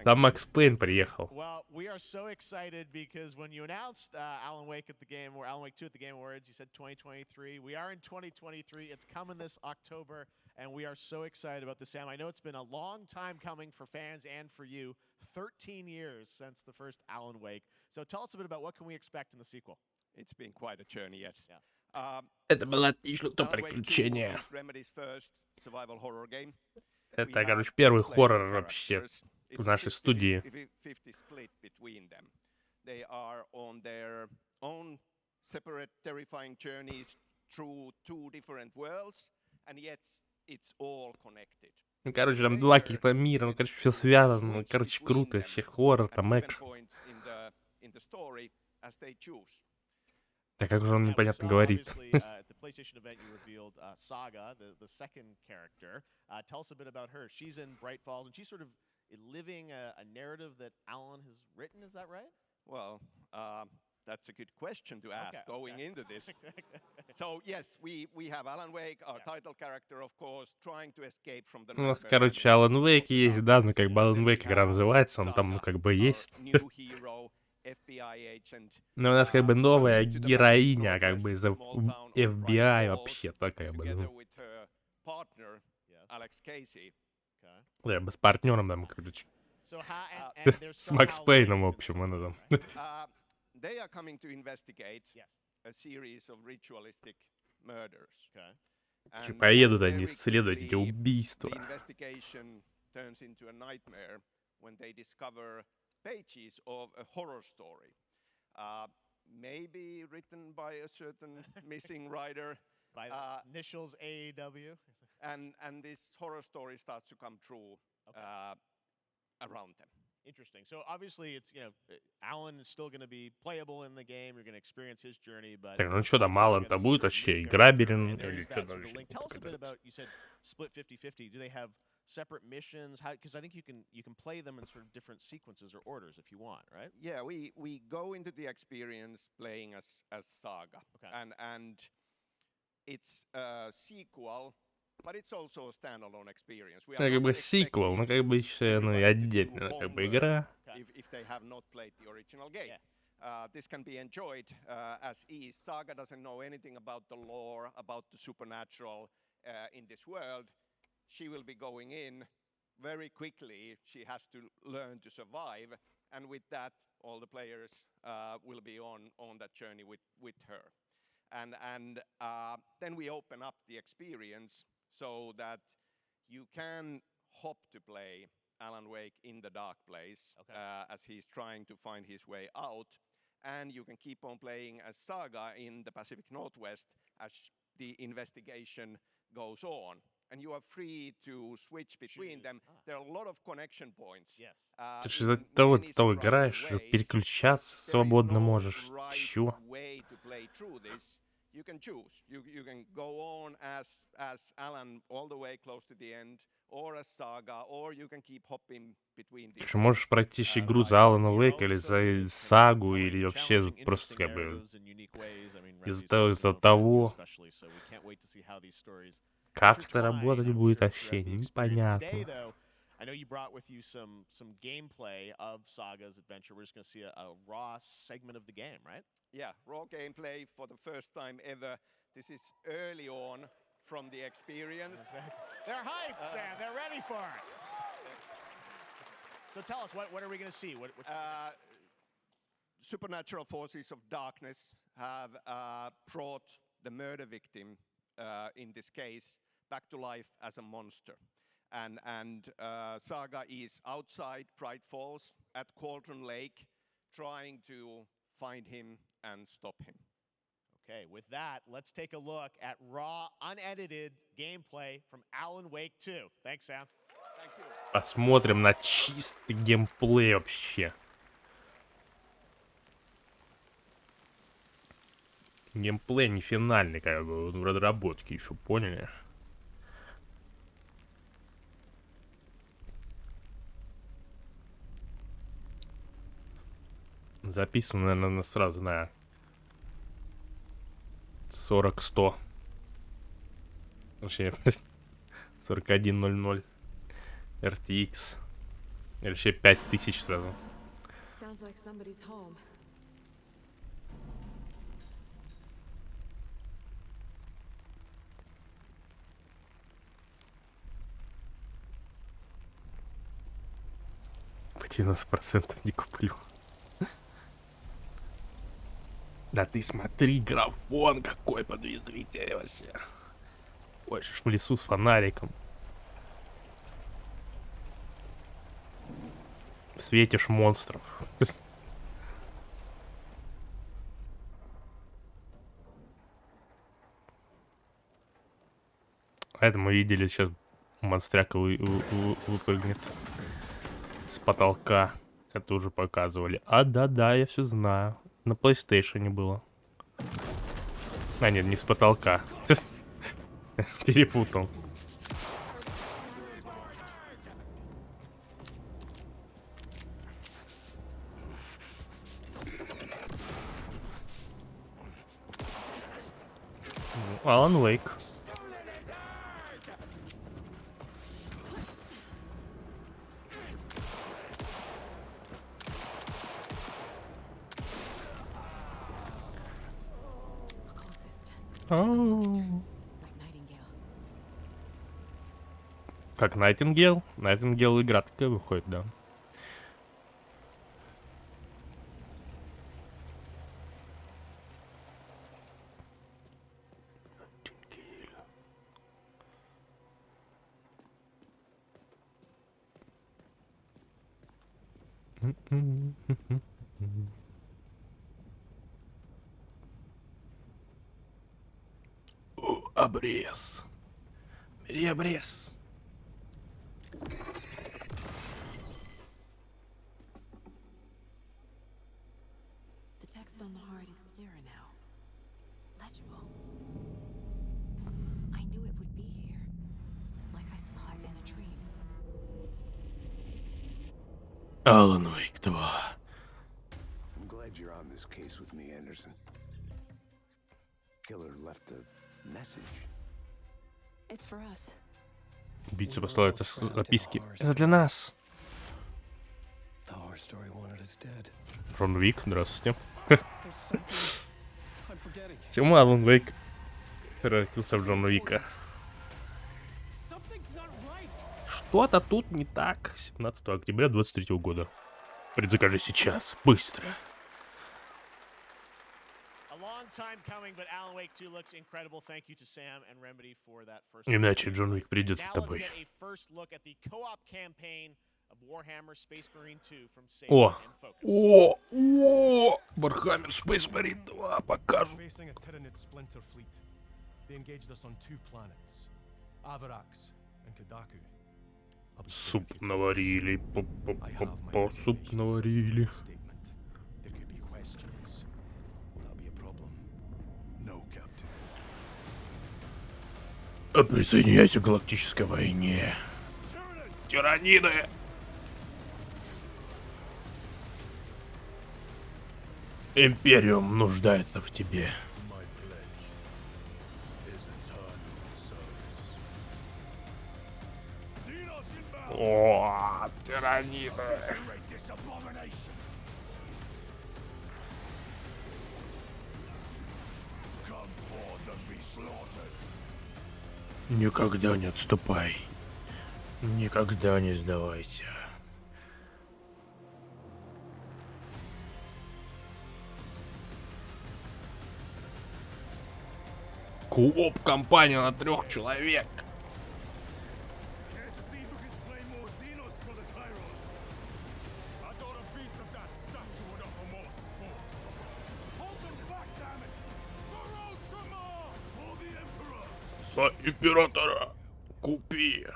Там Макс Пейн приехал. Well, we are so excited because when you announced Alan Wake at the game, or Alan Wake 2 at the Game Awards, you said 2023. We are in 2023. It's coming this October, and we are so excited about this, Sam. I know it's been a long time coming for fans and for you. 13 years since the first Alan Wake. So tell us a bit about what can we expect in the sequel. It's been quite a journey, yes. Это было отлично то приключение. Это, короче, первый хоррор вообще в нашей студии. Ну, короче, там два каких-то мира, ну, короче, все связано, ну, короче, круто, вообще хоррор, там экшен. Да как же он непонятно говорит. PlayStation event you revealed Saga, the second character. Tell us a bit about her. She's in Bright Falls, and she's sort of living a narrative that Alan has written. Is that right? Well, that's a good question to ask going into this. So yes, we have Alan Wake, our title character, of course, trying to escape from the. У нас, короче, Alan Wake есть, да, ну как бы Alan Wake игра называется, он там, ну как бы есть. Но у нас как бы новая героиня, как бы из FBI вообще такая бы. Я бы с партнером там, короче. С Макс Пейном, в общем, она там. Поедут они исследовать эти убийства. Pages of a horror story, maybe written by a certain missing writer, by initials AEW, and this horror story starts to come true around them. Interesting. So obviously, it's Alan is still going to be playable in the game. You're going to experience his journey, but. Так, ну что там, Alan-то будет вообще играбелен или что там? Tell us a bit about. You said split 50-50. Do they have separate missions? How? Because I think you can play them in sort of different sequences or orders if you want, right? Yeah, we go into the experience playing as Saga, Okay. and it's a sequel, but it's also a standalone experience. We are Как not бы сиквел, но как бы еще оно и отдельно, как бы игра. if they have not played the original game. This can be enjoyed as is. Saga doesn't know anything about the lore, about the supernatural in this world. She will be going in very quickly. She has to learn to survive, and with that, all the players will be on that journey with her. And then we open up the experience so that you can hop to play Alan Wake in the dark place as he's trying to find his way out. And you can keep on playing as Saga in the Pacific Northwest as the investigation goes on. And you are free to switch between them. There are a lot of connection points. Yes. Ты же из-за того играешь, переключаться свободно можешь. Чё? You can choose. You can go on as Alan all the way close to the end, or as Saga, or you can keep hopping between the. Ты же можешь пройти игру за Алана Уэйка или за Сагу, или вообще просто как бы из-за того, как это работать будет, вообще непонятно. I know you brought with you some gameplay of Saga's adventure. We're just going to see a raw segment of the game, right? Yeah, raw gameplay for the first time ever. This is early on from the experience. They're hyped, Sam. They're ready for it. So tell us, what are we going to see? Supernatural forces of darkness have brought the murder victim, in this case, back to life as a monster. And Saga is outside Bright Falls at Cauldron Lake, trying to find him and stop him. Okay, with that, let's take a look at raw, unedited gameplay from Alan Wake 2. Thanks, Sam. Thank you. Посмотрим на чистый геймплей вообще. Геймплей не финальный, как бы, в разработке еще, поняли? Записано, наверное, сразу на 40-100. Вообще, 4100 RTX. Или вообще 5000 сразу. По 90% не куплю. Да ты смотри, графон какой подвезите вообще. Ой, ж в лесу с фонариком. Светишь монстров. А это мы видели, сейчас монстряка выпрыгнет с потолка. Это уже показывали. А, да, я все знаю. На PlayStation было. А, нет, не с потолка. Перепутал. Alan Wake. Как Найтингейл? Найтингейл игра такая выходит, да. Обрез. Бери обрез. The text on the heart is clearer now. Legible. I knew it would be here, like I saw it in a dream. Alan Wake 2. I'm glad you're on this case with me, Anderson. Killer left a message. It's for us. Убийца послал это записки. Это для нас. The horror story wanted us dead. Джон Уик, здравствуйте. There's something I'm forgetting. Почему Alan Wake превратился в Джона Уика? Something's not right. Что-то тут не так. 17 октября 23 года. Предзакажи сейчас. Быстро. Иначе Джон Уик придет с тобой. О! О! О! Warhammer Space Marine 2 покажут. Суп наварили. Суп наварили. Присоединяйся к галактической войне. Тираниды! Империум нуждается в тебе. О, тираниды! Никогда не отступай. Никогда не сдавайся. Кооп-компания на 3 человек. За императора купи.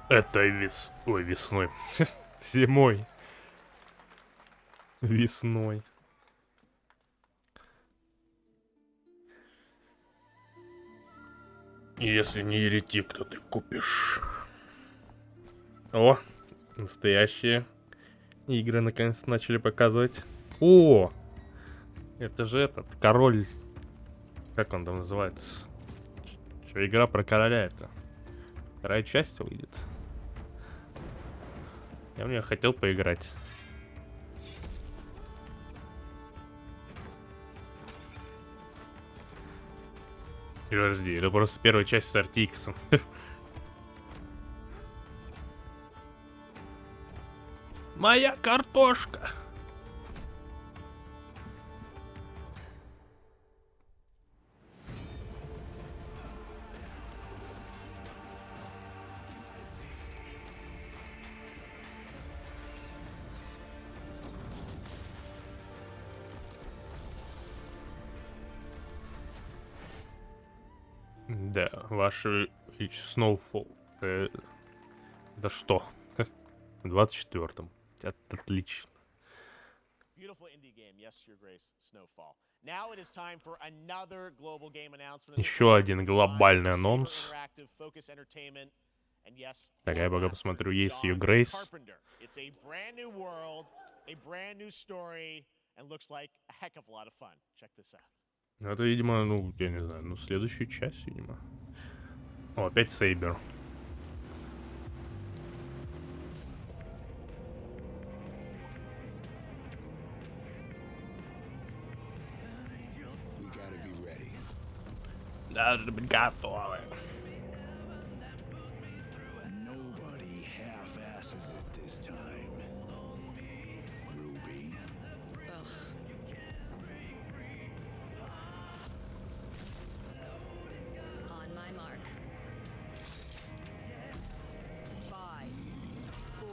Это весной. Зимой. Весной. Если не еретик, то ты купишь. О, настоящие игры наконец-то начали показывать. О, это же этот король. Как он там называется? Что, игра про короля это? Вторая часть выйдет. Я в нее хотел поиграть. Подожди, это просто первая часть с RTX. Моя картошка. Да, ваш Snowfall. Да что? В 24-м. Это отлично. Еще один глобальный анонс. Так, я пока посмотрю, есть ее Грейс. Это, видимо, ну, я не знаю, ну, следующую часть, видимо. О, опять Сейбер. Должны быть готовы. Nobody half-asses it this time. Ruby. On my mark. 5, 4,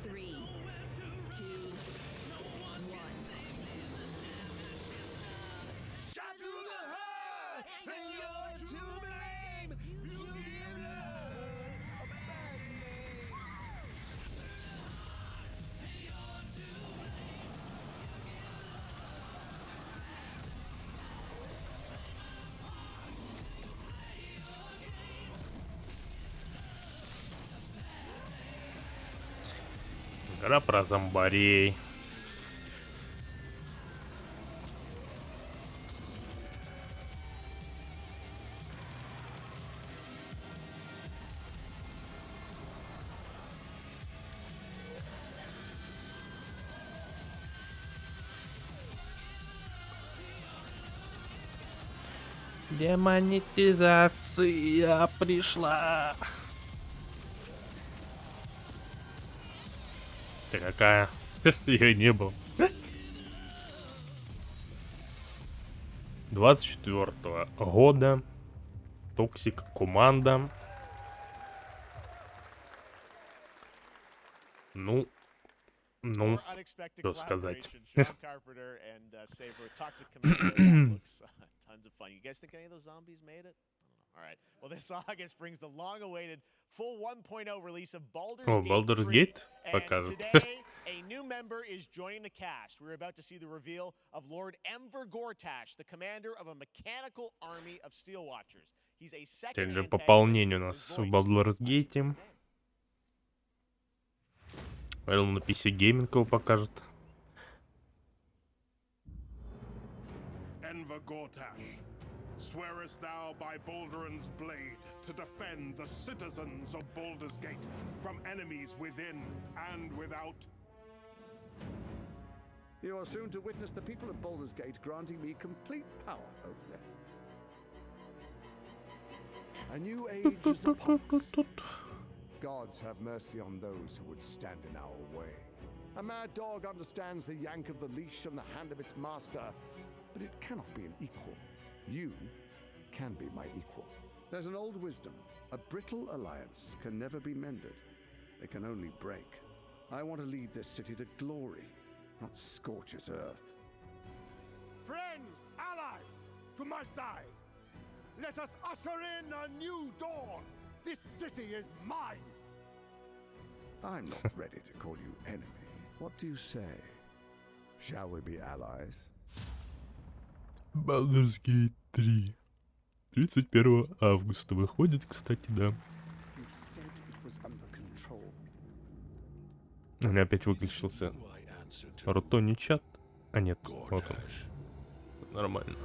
3, 2, 1. Shot through the heart, and you're to blame. You give love a bad name. Игра про зомбарей. Демонетизация пришла. Ты какая? Ее не было. 24-го года. Токсик команда. Ну, что сказать. Well, this August brings the long-awaited full 1.0 release of Baldur's О, Gate Baldur's 3. Gate And показывает. today, a new member is joining the cast. We're about to see the reveal of Lord Enver Gortash, the commander of a mechanical army of Steel Watchers. He's a second Теперь antagonist пополнение у who нас is в voiced Baldur's Gate. Наверное, на PC Gaming его покажет. Enver Gortash, swearest thou by Balduran's blade to defend the citizens of Baldur's Gate from enemies within and without? You are soon to witness the people of Baldur's Gate granting me complete power over them. A new age is upon us. Gods have mercy on those who would stand in our way. A mad dog understands the yank of the leash on the hand of its master, but it cannot be an equal. You can be my equal. There's an old wisdom. A brittle alliance can never be mended. It can only break. I want to lead this city to glory, not scorch its earth. Friends, allies, to my side. Let us usher in a new dawn. This city is mine. I'm not ready to call you enemy. What do you say? Shall we be allies? Baldur's Gate 3. 31 августа выходит, кстати, да. You said it was under control. У меня опять выключился Рутони чат. А нет, вот он. Нормально.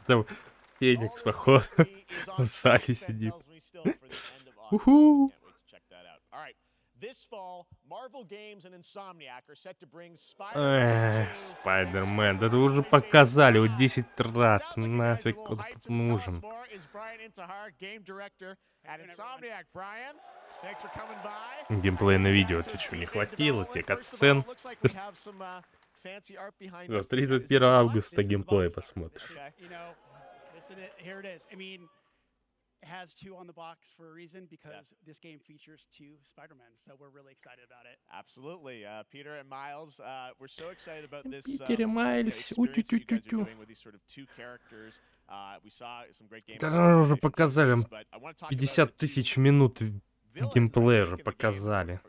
Там Феникс, походу, в зале сидит. Уху! Спайдермен, да это уже показали вот 10 раз, нафиг он тут нужен. Геймплей на видео, тебе что, не хватило? Тебе катсцен? До 31 августа геймплей посмотришь. It has 2 on the box for a reason, because this game features 2 Spider-Men, so we're really excited about it. Absolutely. Peter and Miles, we're so excited about this Питер и Майлз, experience you guys are doing with these sort of 2 characters. We saw some great games. Да уже показали, 50 тысяч минут геймплея уже показали.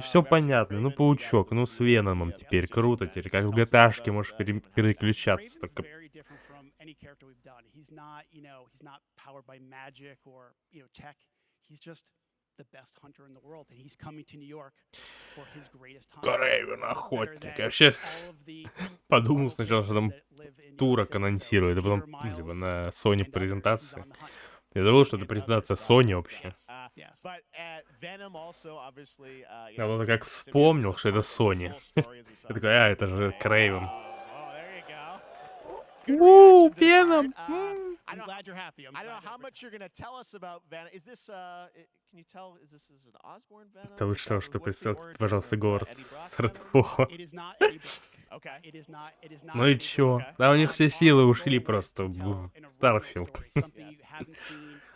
Все понятно, ну паучок, ну с Веномом теперь круто, теперь как в GTA-шке можешь переключаться. Только... Крейвен охотник. Я вообще подумал сначала, что там турок анонсирует, а потом либо на Sony презентации. Я думал, что это презентация Sony вообще. Я вот как вспомнил, что это Sony. Я такой, это же Крейвен. Веном! I'm glad you're happy. I don't know how much you're going to tell us about Venom. Is this, can you tell, is this an Osborn Venom? Да вы что представьте, пожалуйста, голос Рэдфола. Ну и чё? Да у них все силы ушли просто в Старфилд.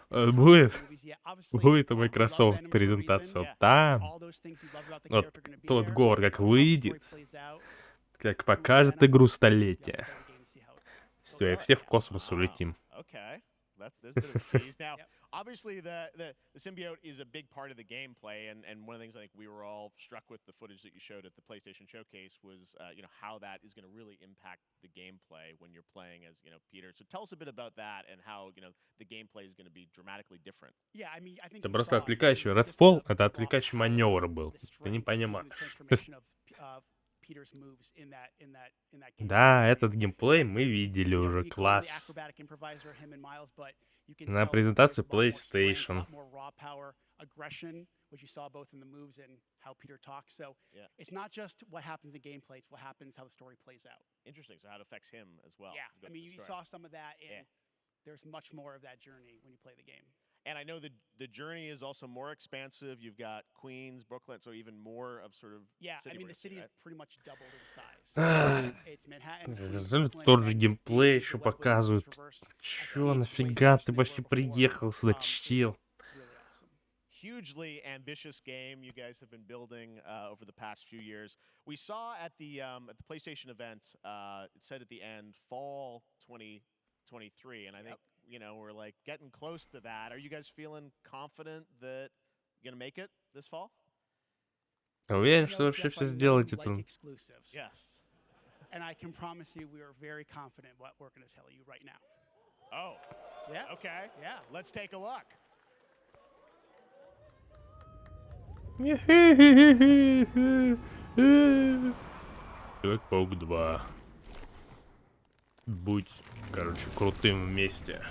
Будет у Microsoft презентация вот там. Вот тот город как выйдет, как покажет игру столетия. Все, и все в космос улетим. Obviously, the symbiote is a big part of the gameplay, and one of the things I think we were all struck with the footage that you showed at the PlayStation Showcase was, how that is going to really impact the gameplay when you're playing as, Peter. So tell us a bit about that and how, the gameplay is going to be dramatically different. Yeah, I mean, I think Это просто отвлекающий. Redfall — это отвлекающий маневр был. Ты не понимаешь. Да, этот геймплей мы видели уже. Класс. На презентации PlayStation. Which you saw both in the moves and how Peter talks. So it's not just what happens in gameplay, it's what happens, how the story plays out. Interesting. So how it affects him as well. Yeah, I mean, you saw some of that, and there's much more of that journey when you play the game. And I know the journey is also more expansive. You've got Queens, Brooklyn, so even more of sort of I mean, the city is pretty much doubled in size. It's Manhattan. Тот же геймплей еще показывают. Чё, нафига ты вообще приехал сюда, чел? Hugely ambitious game you guys have been building over the past few years. We saw at the PlayStation event, it said at the end, fall 2023, and I think we're like getting close to that. Are you guys feeling confident that you're gonna make it this fall? Уверен, что вообще все сделаете там. Yes. And I can promise you, we are very confident what we're gonna tell you right now. Oh, yeah. Okay. Yeah. Let's take a look. Человек-паук 2. Будь, крутым вместе.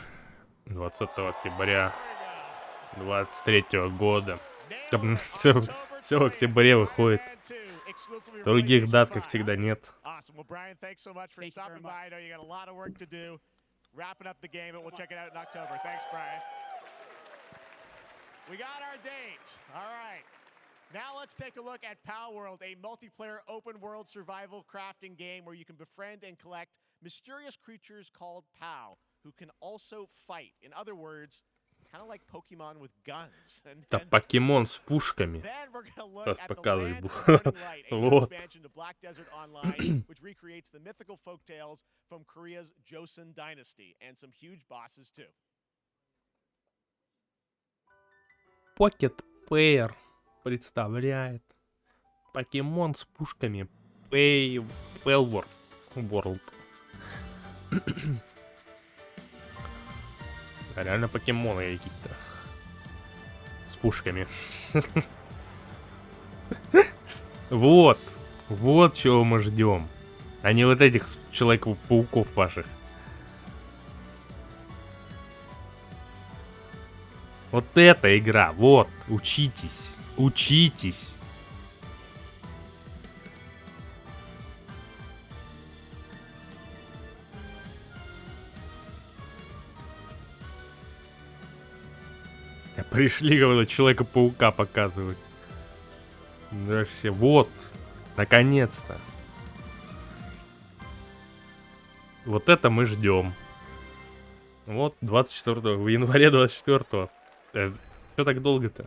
20 октября 23 года. Все в октябре выходит. Других дат, как всегда, нет. Now let's take a look at Pal World, a multiplayer open-world survival crafting game where you can befriend and collect mysterious creatures called Pal, who can also fight. In other words, kind of like Pokemon with guns. Это покемон с пушками. Сейчас показываю. Вот. Expansion to Black Desert Online, which recreates the mythical folktales from Korea's Joseon Dynasty, and some huge bosses too. Pocket Pair представляет покемон с пушками Pal World. Реально покемоны какие-то с пушками. Вот чего мы ждем, а не вот этих Человеков-пауков ваших. Вот эта игра, вот, учитесь. Пришли кого-то Человека-паука показывать. Да все, вот, наконец-то. Вот это мы ждем. Вот, 24 в январе 24-го. Что так долго-то?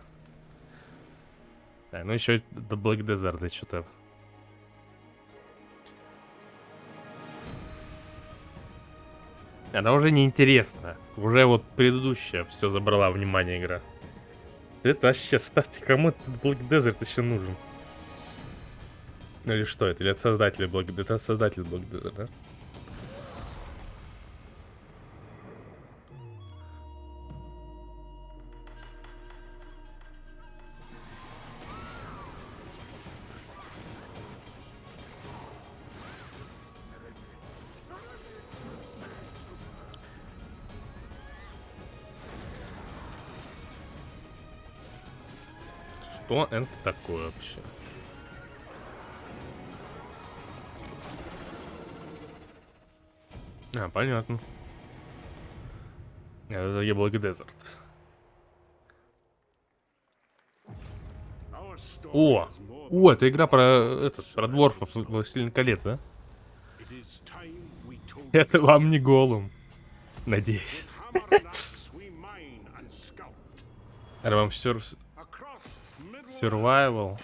Ну еще до Black Desert что-то. Она уже не интересна. Уже вот предыдущая все забрала внимание игра. Это вообще ставьте, кому этот Black Desert еще нужен. Или что это? Или от создателя Black Desert? Это от создателя Black Desert, да? Что это такое вообще? Понятно. Это Black Desert. О, это игра про дворфов, Властелин колец, да? Это вам не Голум. Надеюсь. Это вам Survival.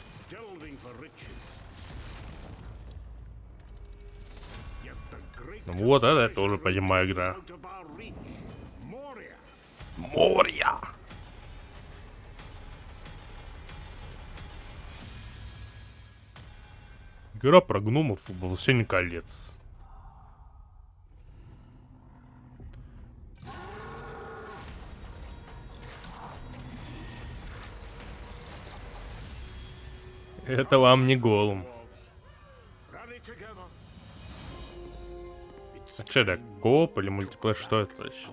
Ну вот, это тоже, понимаю, игра. Моря! Игра про гномов в «Властелине колец». Это вам не голым. А что это, кооп или мультиплеер? Что это вообще?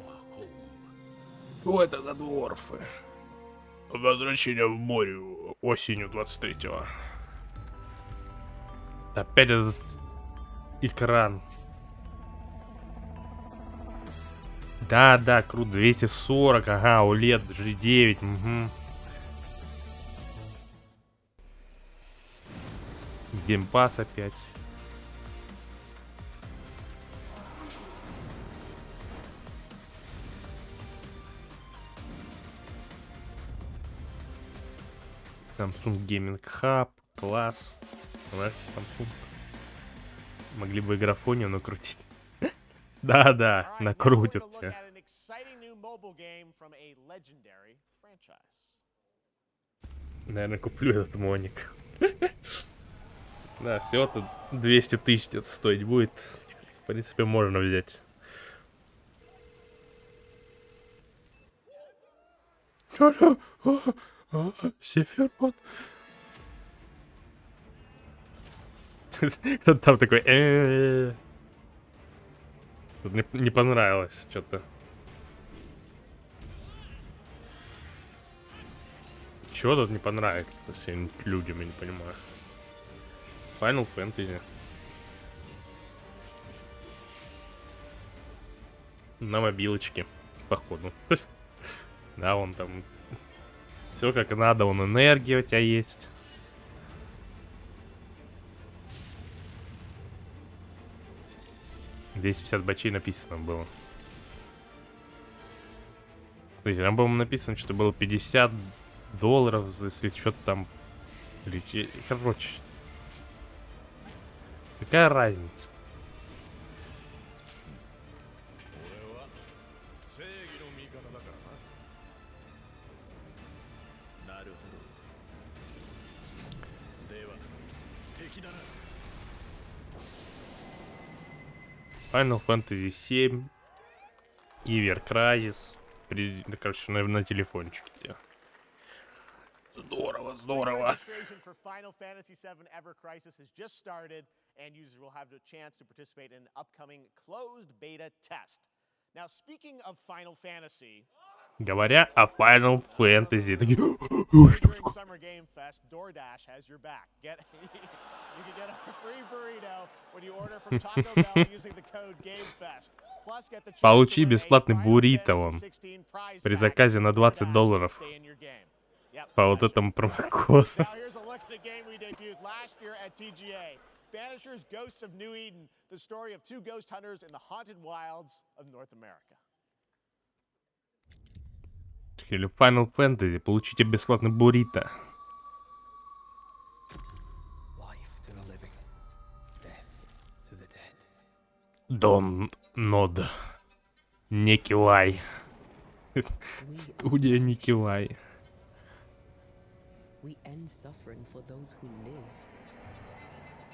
О, это за дворфы. Возвращение в море осенью 23-го. Опять этот экран. Да, круто. 240, ага, OLED G9, угу. Геймпас опять. Samsung Gaming Hub, класс. Давай, Samsung. Могли бы и графонию накрутить. Да, накрутят тебя. Наверное, куплю этот моник. Да, всего-то 200 тысяч это стоить будет. В принципе, можно взять. Чё? Сефербот. Кто-то там такой. Тут не понравилось что-то. Чего тут не понравится всем людям, я не понимаю. Final Fantasy. На мобилочке, походу. Да, вон там все как надо, вон энергия у тебя есть. $250 бачей написано было. Кстати, там, по-моему, написано, что было $50, если что-то там... Короче. Какая разница? Final Fantasy 7, Ever Crisis, короче, на телефончике. Здорово. Registration for Final Fantasy VII Ever Crisis has just started, and users will have the chance to participate in an upcoming closed beta test. Now, speaking of Final Fantasy, говоря о Final Fantasy, during Summer Game Fest, DoorDash has your back. You can get a free burrito when you order from Taco Bell using the code GameFest. Plus, get the chance Получи to win a бесплатный Final буррито Fantasy вам 16 prize при pack заказе from на $20 DoorDash to stay in your game. Yep, по вот этому промокоду. Now here's a look at a game we debuted last year at TGA. Banishers Ghosts of New Eden, the story of two ghost hunters in the haunted wilds of North America. Или Final Fantasy, получите бесплатный буррито. Дон Нод. Не кивай. Студия не кивай.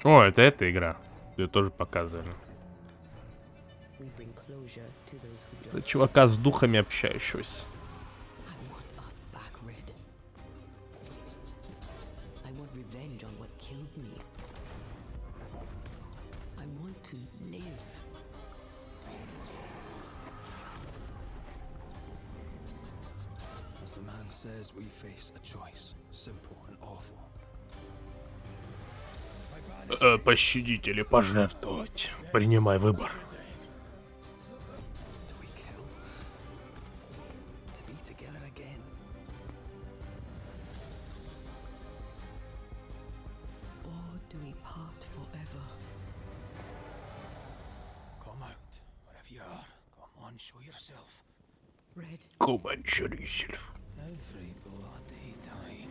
О, это эта игра. Ее тоже показывали. Это чувака с духами общающегося. As the man says, we face a choice, simple and awful. Пощадить или пожертвовать. Принимай выбор. Show yourself. Red. Come on, show yourself. Every bloody time.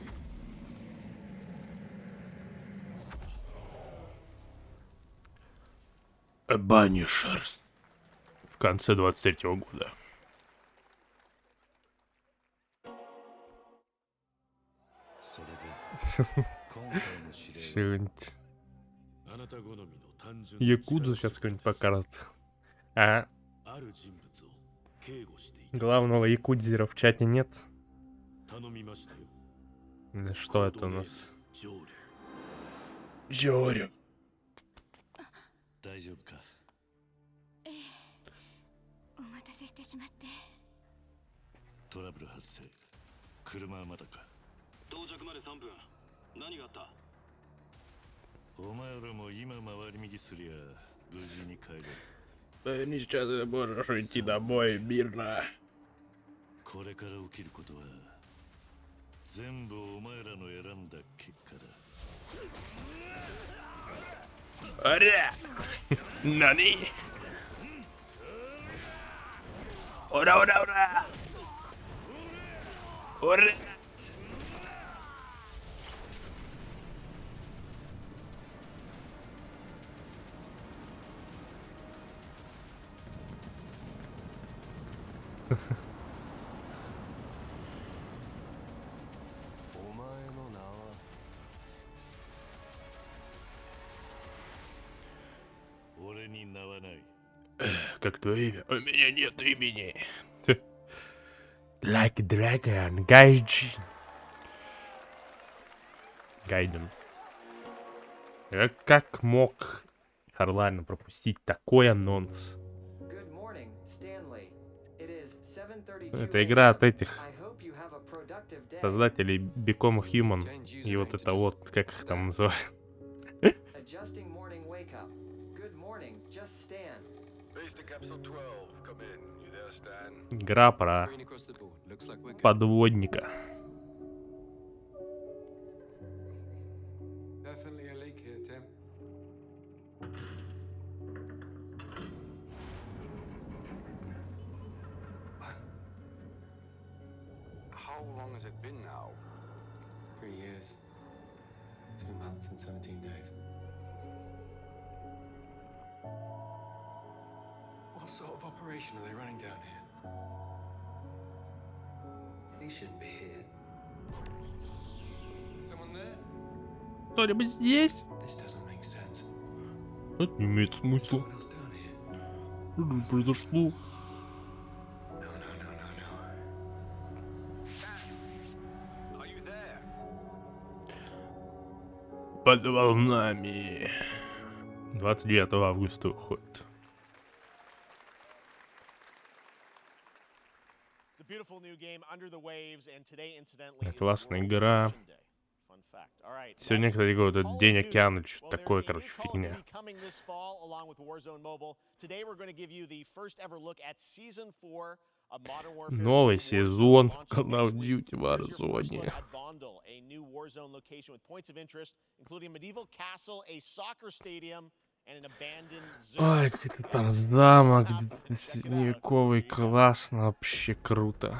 Banishers. В конце 23-го года. Якудзу сейчас какой-нибудь покажет. А? Главного якудзера в чате нет? Или что это у нас? Жорю. 大丈夫か。ええ、お待たせしてしまって。トラブル発生。車はまだか。到着まで3分。何があった？お前らも今回り右すりゃ無事に帰れる。Не сейчас можешь идти домой мирно. これから起きることは全部お前らの選んだ結果だ。あれ何おらおらおらおれお前の名は 俺に名はない。 Как твое имя? У меня нет имени. Like Dragon, Гайджин. Гайден. Как мог Харлайн пропустить такой анонс? Это игра от этих создателей Become Human. И вот это вот, как их там называют. Игра про подводника. How long has it been now? 3 years, 2 months and 17 days. What sort of operation are they running down here? He shouldn't be here. Someone there? Кто-нибудь здесь? This doesn't make sense. Это не имеет смысла. Что произошло? Под волнами. 29 августа выходит. Классная игра. Сегодня, кстати, говорю, этот День океана, что-то такое, короче, фигня. Новый сезон Call of Duty Warzone. Ой, какой-то там замок средневековый, классно, вообще круто.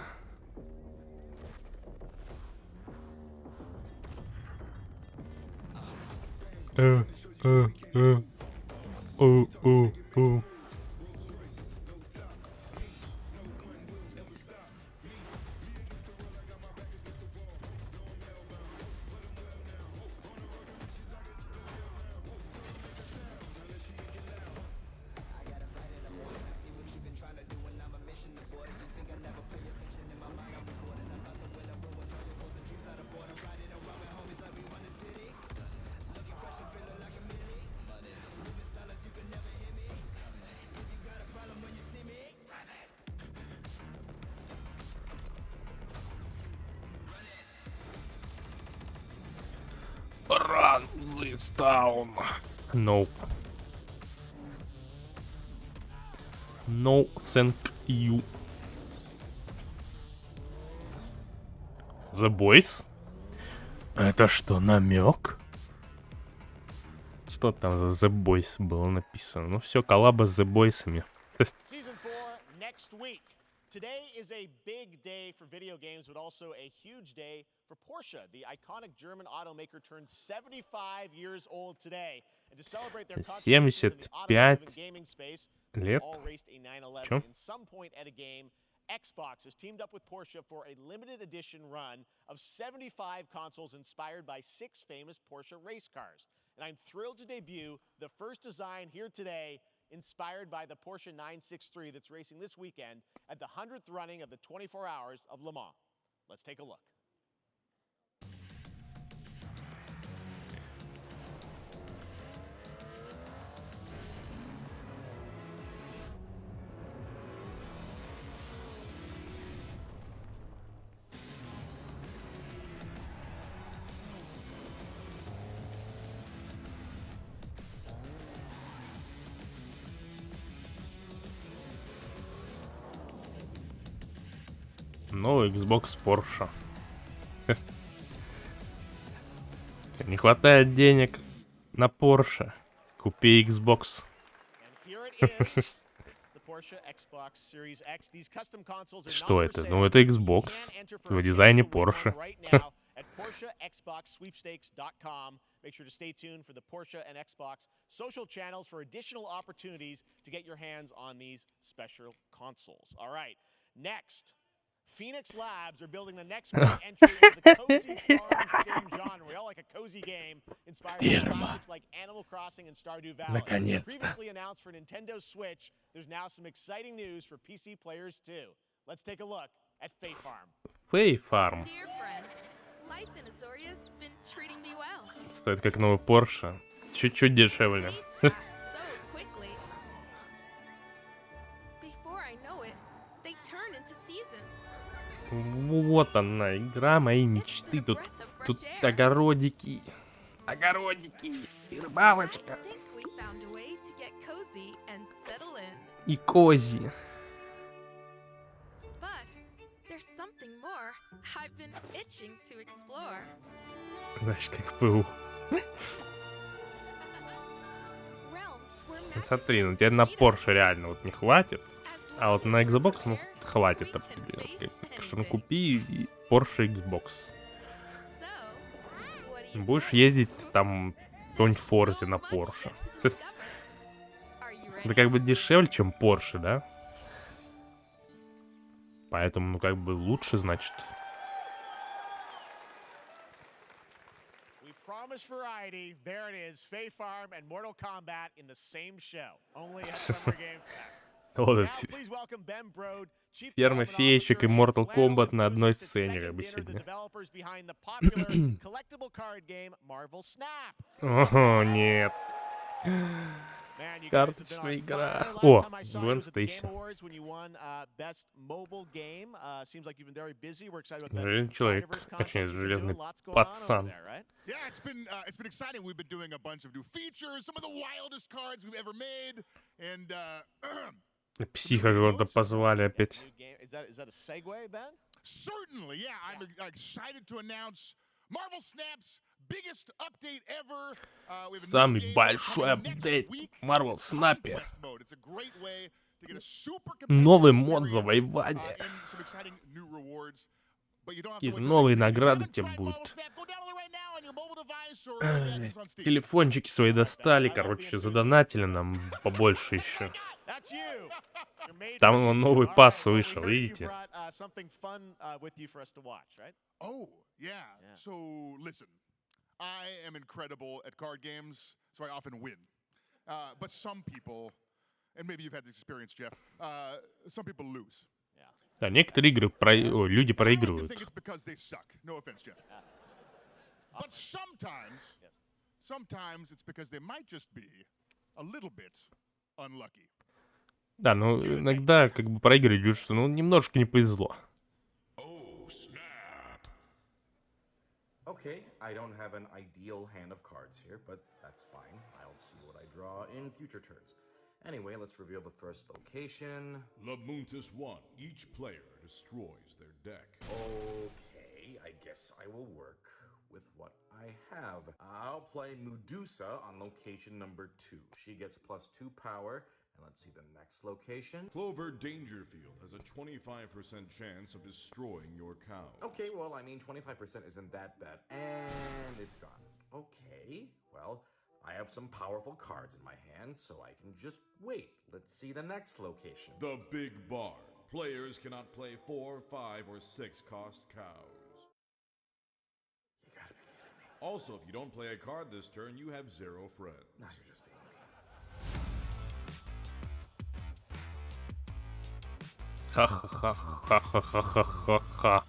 Run this down. Nope. No, thank you. The Boys? Это что, намек? Что там за The Boys было написано? Ну все, коллаба с The Boys'ами. Today is a big day for video games, but also a huge day for Porsche. The iconic German automaker turns 75 years old today. And to celebrate their contributions in the automotive and gaming space, they all raced a 911 in some point at a game. Xbox has teamed up with Porsche for a limited edition run of 75 consoles inspired by 6 famous Porsche race cars. and I'm thrilled to debut the first design here today inspired by the Porsche 963 that's racing this weekend at the 100th running of the 24 Hours of Le Mans. Let's take a look. Новый Xbox Porsche. Не хватает денег на Porsche. Купи Xbox. Что это? Ну это Xbox. В дизайне Porsche. Make sure to stay tuned for the Porsche and Xbox social channels for additional opportunities to get your hands on these special consoles. All right, next. Phoenix Labs are building the next great entry into the cozy farm sim genre. We all like a cozy game inspired by classics like Animal Crossing and Stardew Valley. Previously announced for Nintendo Switch, there's now some exciting news for PC players too. Let's take a look at Fae Farm. Fae Farm. Dear friend, life in Azoria's been treating me well. Стоит как новый Porsche. Чуть-чуть дешевле. Вот она, игра моей мечты. Тут огородики. Огородики. И рыбалочка. И кози. Знаешь, как ПУ. Смотри, ну тебе на Porsche реально вот не хватит. А вот на Xbox, ну, хватит определенно. Так что ну, купи Porsche Xbox. Будешь ездить там какой-нибудь Forza на Porsche. Это как бы дешевле, чем Porsche, да? Поэтому, ну, как бы лучше, значит. Variety, there it is, Fae Farm and Mortal Kombat in the same show. Only at Summer Game Fest. Ферма феечек и Mortal Kombat на одной сцене, как бы сегодня. Ого, нет. Карточная игра. О, Гвен Стейси. Железный человек. Точнее, железный пацан. Yeah, it's been exciting. We've been doing a bunch of new features, some of the wildest cards we've ever made, and Психа кого-то позвали опять. Is that a segue, Ben? Certainly, yeah. I'm excited to announce Marvel Snap's biggest update ever. Самый большой апдейт в Marvel Snap'е. Новый мод завоевания. И новые награды тебе будут. Телефончики свои достали, короче, задонатили нам побольше еще. Там новый пас вышел, видите? Oh, yeah. So, listen. I am incredible at card games, so I often win. But some people, and maybe you've had this experience, Jeff, some people lose. Да, некоторые игры люди проигрывают. But sometimes it's because they might just be a little bit unlucky. Да, ну иногда как бы проигрывают, что ну немножко не повезло. Okay, I don't have an ideal hand of cards here, but that's fine. I'll see what I draw in future turns. Anyway, let's reveal the first location. Labuntus 1. Each player destroys their deck. Okay, I guess I will work with what I have. I'll play Medusa on location number 2. She gets +2 power. And let's see the next location. Clover Dangerfield has a 25% chance of destroying your cow. Okay, well, I mean, 25% isn't that bad. And it's gone. Okay, well, I have some powerful cards in my hand, so I can just wait. Let's see the next location. The Big Barn. Players cannot play 4, 5, or 6 cost cows. You gotta be kidding me. Also, if you don't play a card this turn, you have 0 friends. Now you're just being Ха-ха-ха-ха-ха-ха-ха.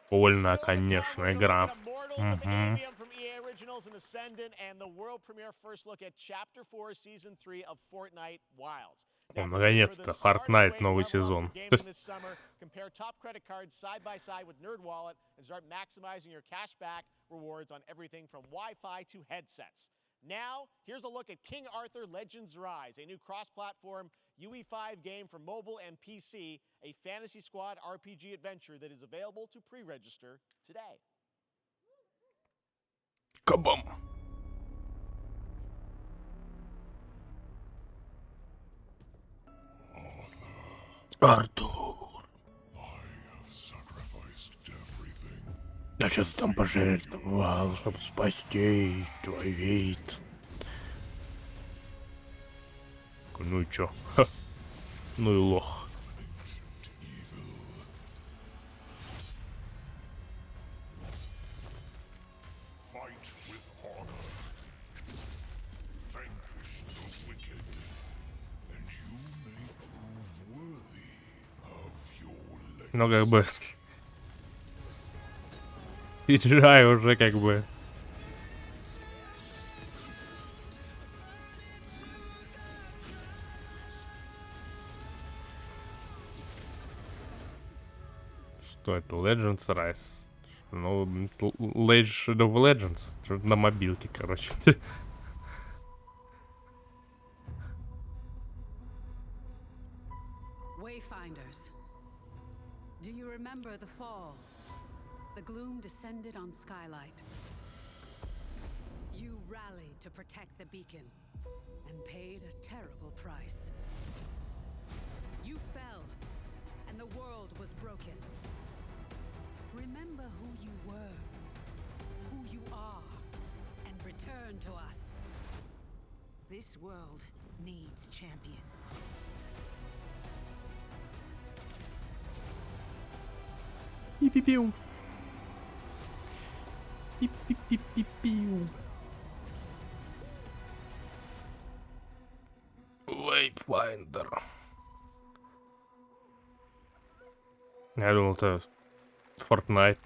Прикольная, конечно, игра. Мгм. From EA Originals and Ascendant, and the world premiere first look at Chapter 4, Season 3 of Fortnite Wilds. О, наконец-то, Fortnite новый сезон. This summer, compare top credit cards side by side with NerdWallet and start maximizing your cashback rewards on everything from Wi-Fi to headsets. Now, here's a look at King Arthur Legends Rise, a new cross-platform UE5 game for mobile and PC, a Fantasy Squad RPG adventure that is available to pre-register today. Кабам. Артур. Я что-то там пожертвовал, чтобы спасти твой вид. Ну и чё? Ха. Ну и лох. Ну как бы... Езжай уже как бы. Что это? Legends Rise. Ну, Legend of Legends. Что-то на мобилке, короче. Wayfinders. Do you remember the fall? The gloom descended on Skylight. You rallied to protect the beacon and paid a terrible price. You fell, and the world was broken. Remember who you were, who you are, and return to us. This world needs champions. Пи-пи-пиу. Пи-пи-пи-пи-пиу. Wayfinder. Я думал, это Fortnite.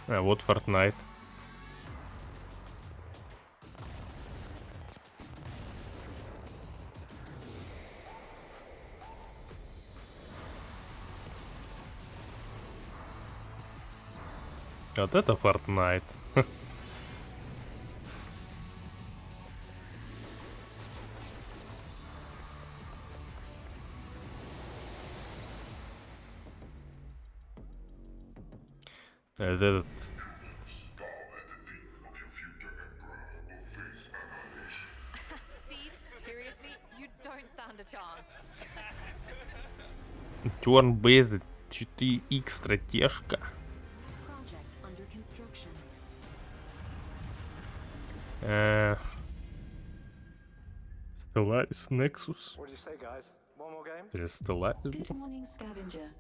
А вот Fortnite. Вот это Fortnite. Это этот... Steve, seriously, you don't stand a chance. Turn-based 4X стратежка. Stellaris Nexus. What do you say, guys? One more game? Stellaris. Good morning, scavenger.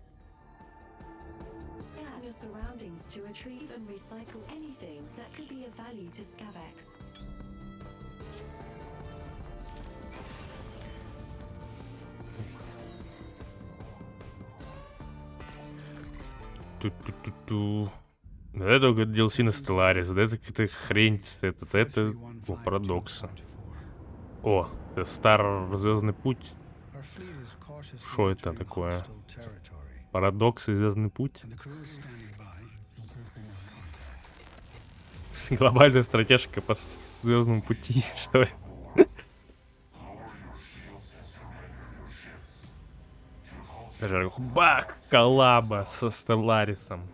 Scan your surroundings to retrieve and recycle anything that could be of value to Scavex. Ту-ту-ту-ту. Это только DLC на Stellaris, да это какая-то хрень, это у Парадокса. О, это Star Звездный Путь. Что это такое? Парадокс и Звездный Путь? Глобальная стратежка по Звездному Пути, что это? Бах! Коллаба со Стелларисом.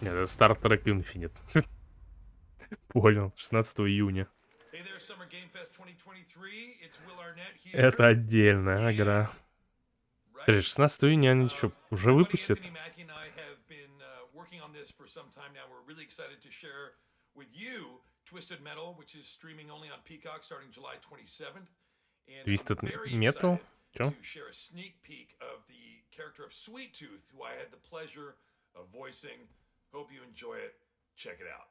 Нет, это Star Trek Infinite. Понял, 16 июня. Это отдельная игра. 16 июня они что, уже выпустят? with you, Twisted Metal, which is streaming only on Peacock starting July 27th. And Twisted I'm very Metal? excited Чё? to share a sneak peek of the character of Sweet Tooth, who I had the pleasure of voicing. Hope you enjoy it. Check it out.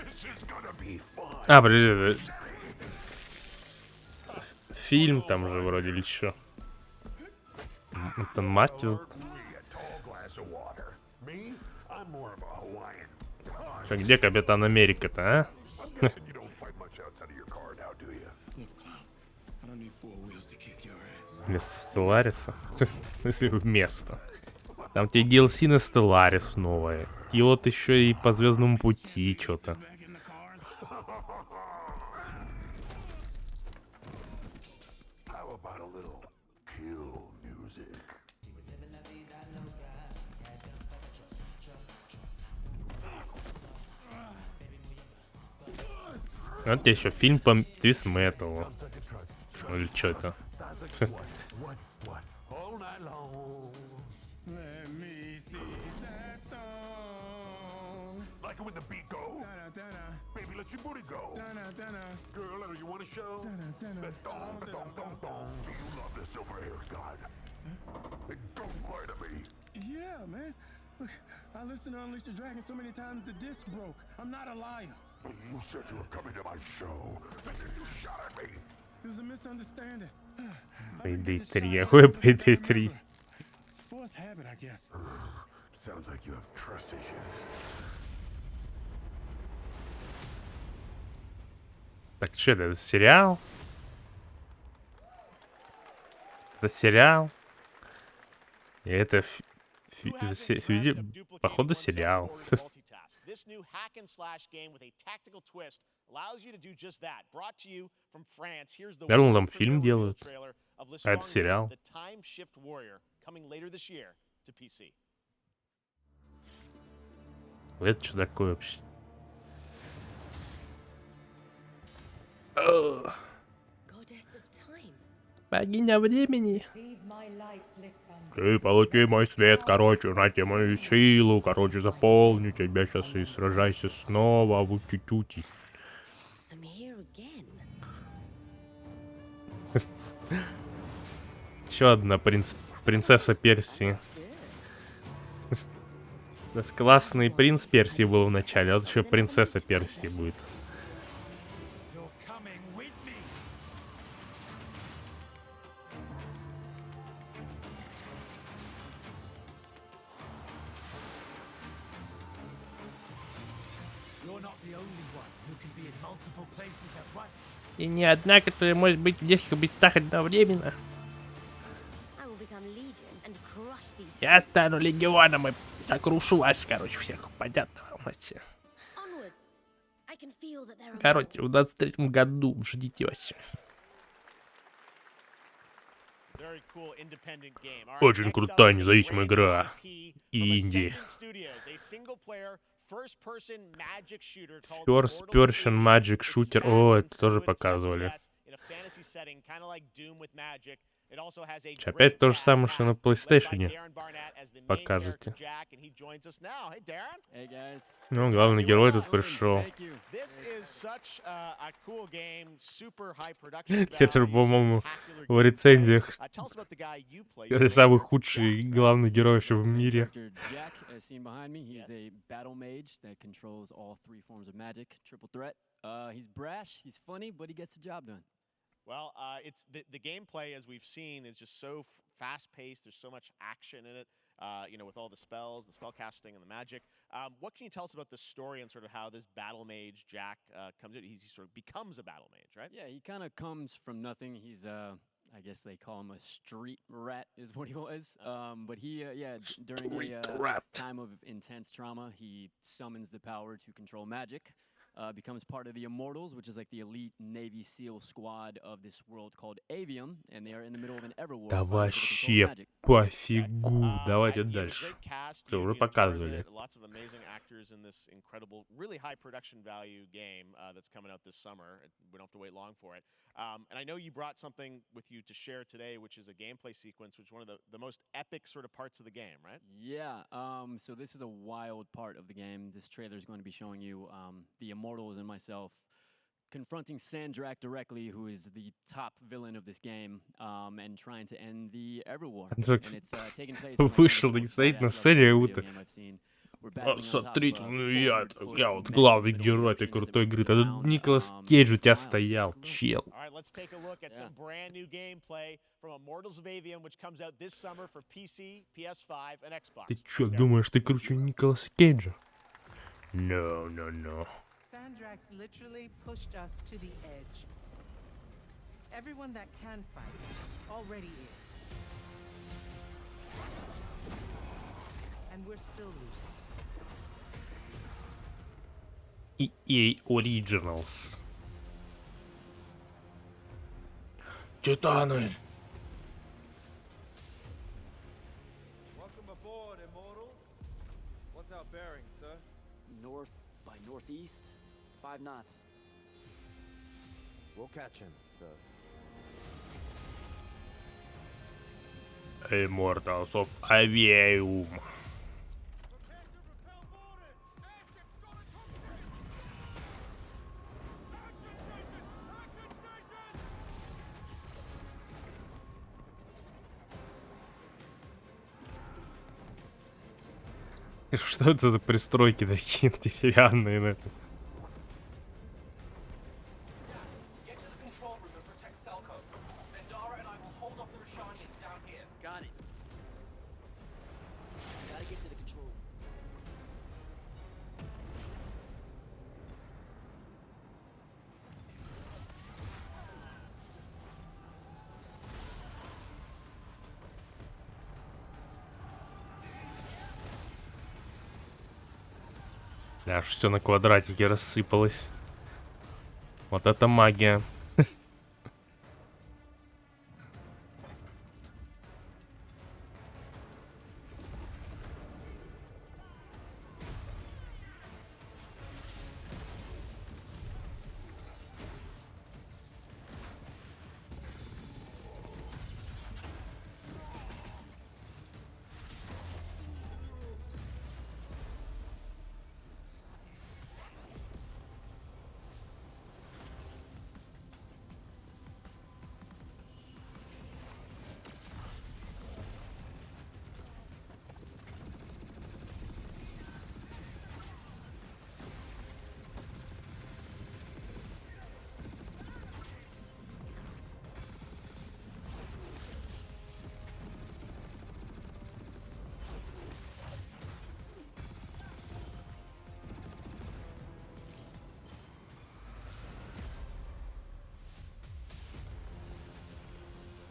This is gonna be fun. А, подожди, фильм там же вроде или чё? Это мать. Чё, где Капитан Америка-то, а? Вместо Стеллариса? Если вместо. Там тебе DLC на Стелларис новое. И вот еще и по Звездному пути что-то. Вот тебе еще фильм по Twist Metal. Или что это? Like it when the beat go? Baby, let your booty go. Girl, you want to show? The thong, the thong, thong, thong. Do you love the silver-haired god? Don't lie to me. Yeah, man. Look, I listened to Unleash the Dragon so many times the disc broke. I'm not a liar. You said you were coming to my show, and then you shot at me. There's a misunderstanding. Payday 3. Какой Payday 3? It's forced habit, I guess. Sounds like you have trust issues. Так что это сериал? Это сериал? И это походу сериал. This new hack and slash game with a tactical twist allows you to do just that. Brought to you from France. Here's the Наверное, там фильм делают. А это сериал. The Time Shift Warrior coming later this year to PC. Это что такое вообще? Богиня времени. Ты получи мой свет, короче, нате мою силу, короче, заполню тебя сейчас и сражайся снова в ути-тути. Еще одна принцесса Персии. У нас классный принц Персии был в начале, а вот еще принцесса Персии будет. И не одна, которая может быть в нескольких местах одновременно. Я стану легионом и сокрушу вас, короче, всех. Понятно вам все. Короче, в 23-м году ждите вообще. Очень крутая независимая игра. Инди. First Person Magic Shooter. О, это тоже показывали. Опять то же самое, что на PlayStation покажете. Ну, главный герой тут пришел. Те же, по-моему, в рецензиях самый худший главный герой вообще в мире. Well, it's the gameplay, as we've seen, is just so fast-paced. There's so much action in it, you know, with all the spells, the spell casting, and the magic. What can you tell us about the story and sort of how this battle mage Jack comes in? He sort of becomes a battle mage, right? Yeah, he kind of comes from nothing. He's I guess they call him a street rat, is what he was. But he, yeah, during a time of intense trauma, he summons the power to control magic. becomes part of the Immortals, which is like the elite Navy SEAL squad of this world called Avium, and they are in the middle of an Everwar. Да fighting for the control of вообще magic. пофигу. Давайте Great дальше. cast, Все, уже Eugene показывали. Tarza, lots of amazing actors in this incredible, really high production value game that's coming out this summer. We don't have to wait long for it. And I know you brought something with you to share today, which is a gameplay sequence, which is one of the most epic sort of parts of the game, right? Yeah, so this is a wild part of the game. This trailer is going to be showing you the Immortals and myself confronting Sandrak directly, who is the top villain of this game, and trying to end the Everwar. And it's taking place in, like, Вышел и стоит на сцене, как будто... game I've seen. We're battling on top of Смотрите, ну я forward вот men главный in the middle of the герой этой ocean as it крутой игры. moves Тут around, Николас Кейдж у тебя smiles. стоял, чел. All right, let's take a look at some brand new gameplay from Immortals of Avium, which comes out this summer for PC, PS5, and Xbox. Ты чё, думаешь, ты круче Николаса Кейджа? No, no, no. Sandrax literally pushed us to the edge. Everyone that can fight already is. And we're still losing. EA Originals. Титаны! Welcome aboard, Immortals. What's our bearing, sir? North by northeast, 5 knots. We'll catch him, sir. Immortals of Avium. Что это за пристройки такие деревянные на этом? Got it. Gotta get to the control room. Аж все на квадратике рассыпалось. Вот это магия.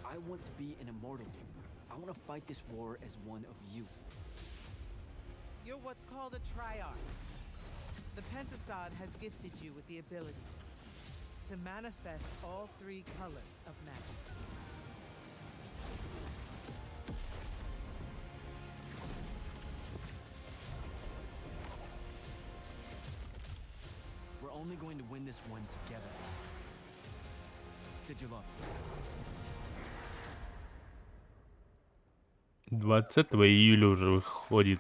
I want to be an immortal. I want to fight this war as one of you. You're what's called a triarch. The Pentasod has gifted you with the ability to manifest all 3 colors of magic. We're only going to win this one together. Sigil up. 20 июля уже выходит.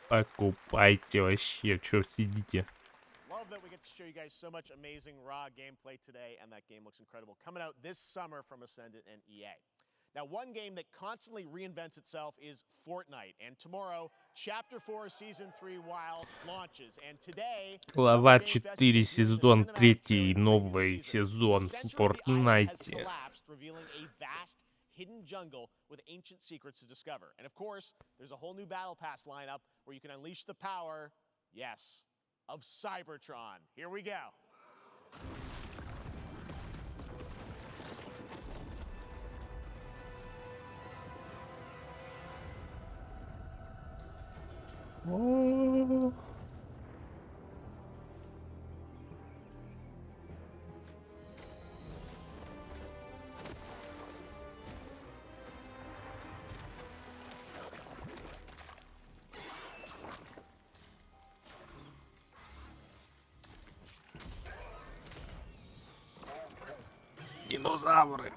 Покупайте вообще, чё сидите. Love that we get to show you guys so much amazing raw gameplay today, and that game looks incredible. Coming out this summer from Ascendant and EA. Now, one game that constantly reinvents itself is Fortnite, and tomorrow, Chapter 4 Season 3 Wilds launches, and today... Глава 4, сезон 3, новый сезон в Fortnite. Hidden jungle with ancient secrets to discover. And of course, there's a whole new battle pass lineup where you can unleash the power, yes, of Cybertron. Here we go. Динозавры.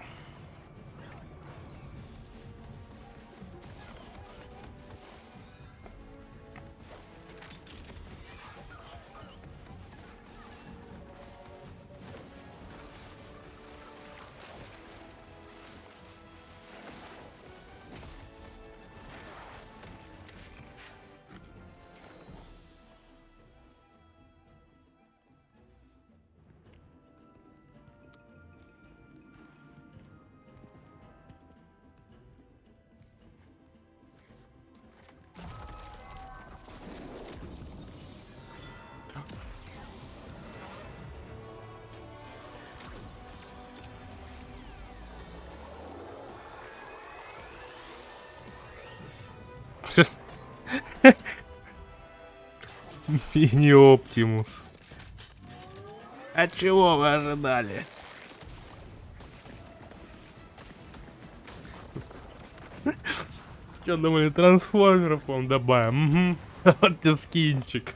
Мини-Оптимус. А чего вы ожидали? Что думали, трансформеров вам добавим? Угу. Вот тебе скинчик.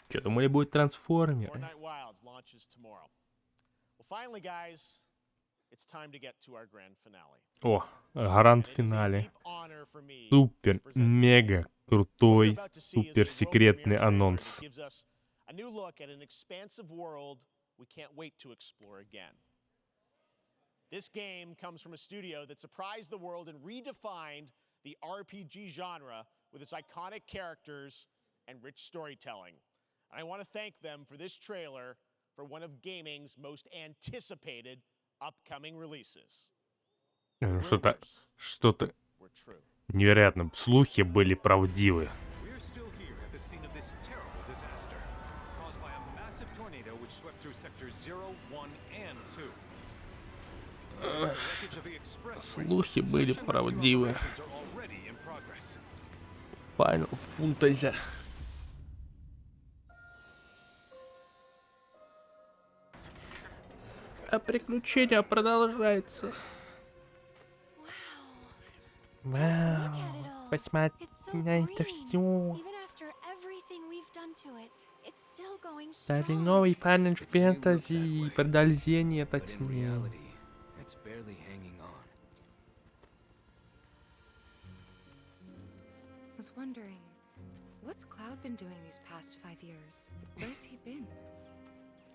Что думали, будет трансформер? Fortnite Wilds launches tomorrow. Well, finally, guys, it's time to get to our grand finale. О, гранд-финале. Супер, мега крутой, супер секретный анонс. Gives us a new look at an expansive world we can't wait to explore again. This game comes from a studio that surprised the world and redefined the RPG genre with its iconic characters and rich storytelling. And I want to thank them for this trailer for one of gaming's most anticipated upcoming releases. Что-то невероятно. Слухи были правдивы. Слухи были правдивы. Final Fantasy. А приключение продолжается. Вау, посмотри на это все. Даже новый Final Fantasy, продолжение точнее. Was wondering, what's Cloud been doing these past 5 years? Where's he been?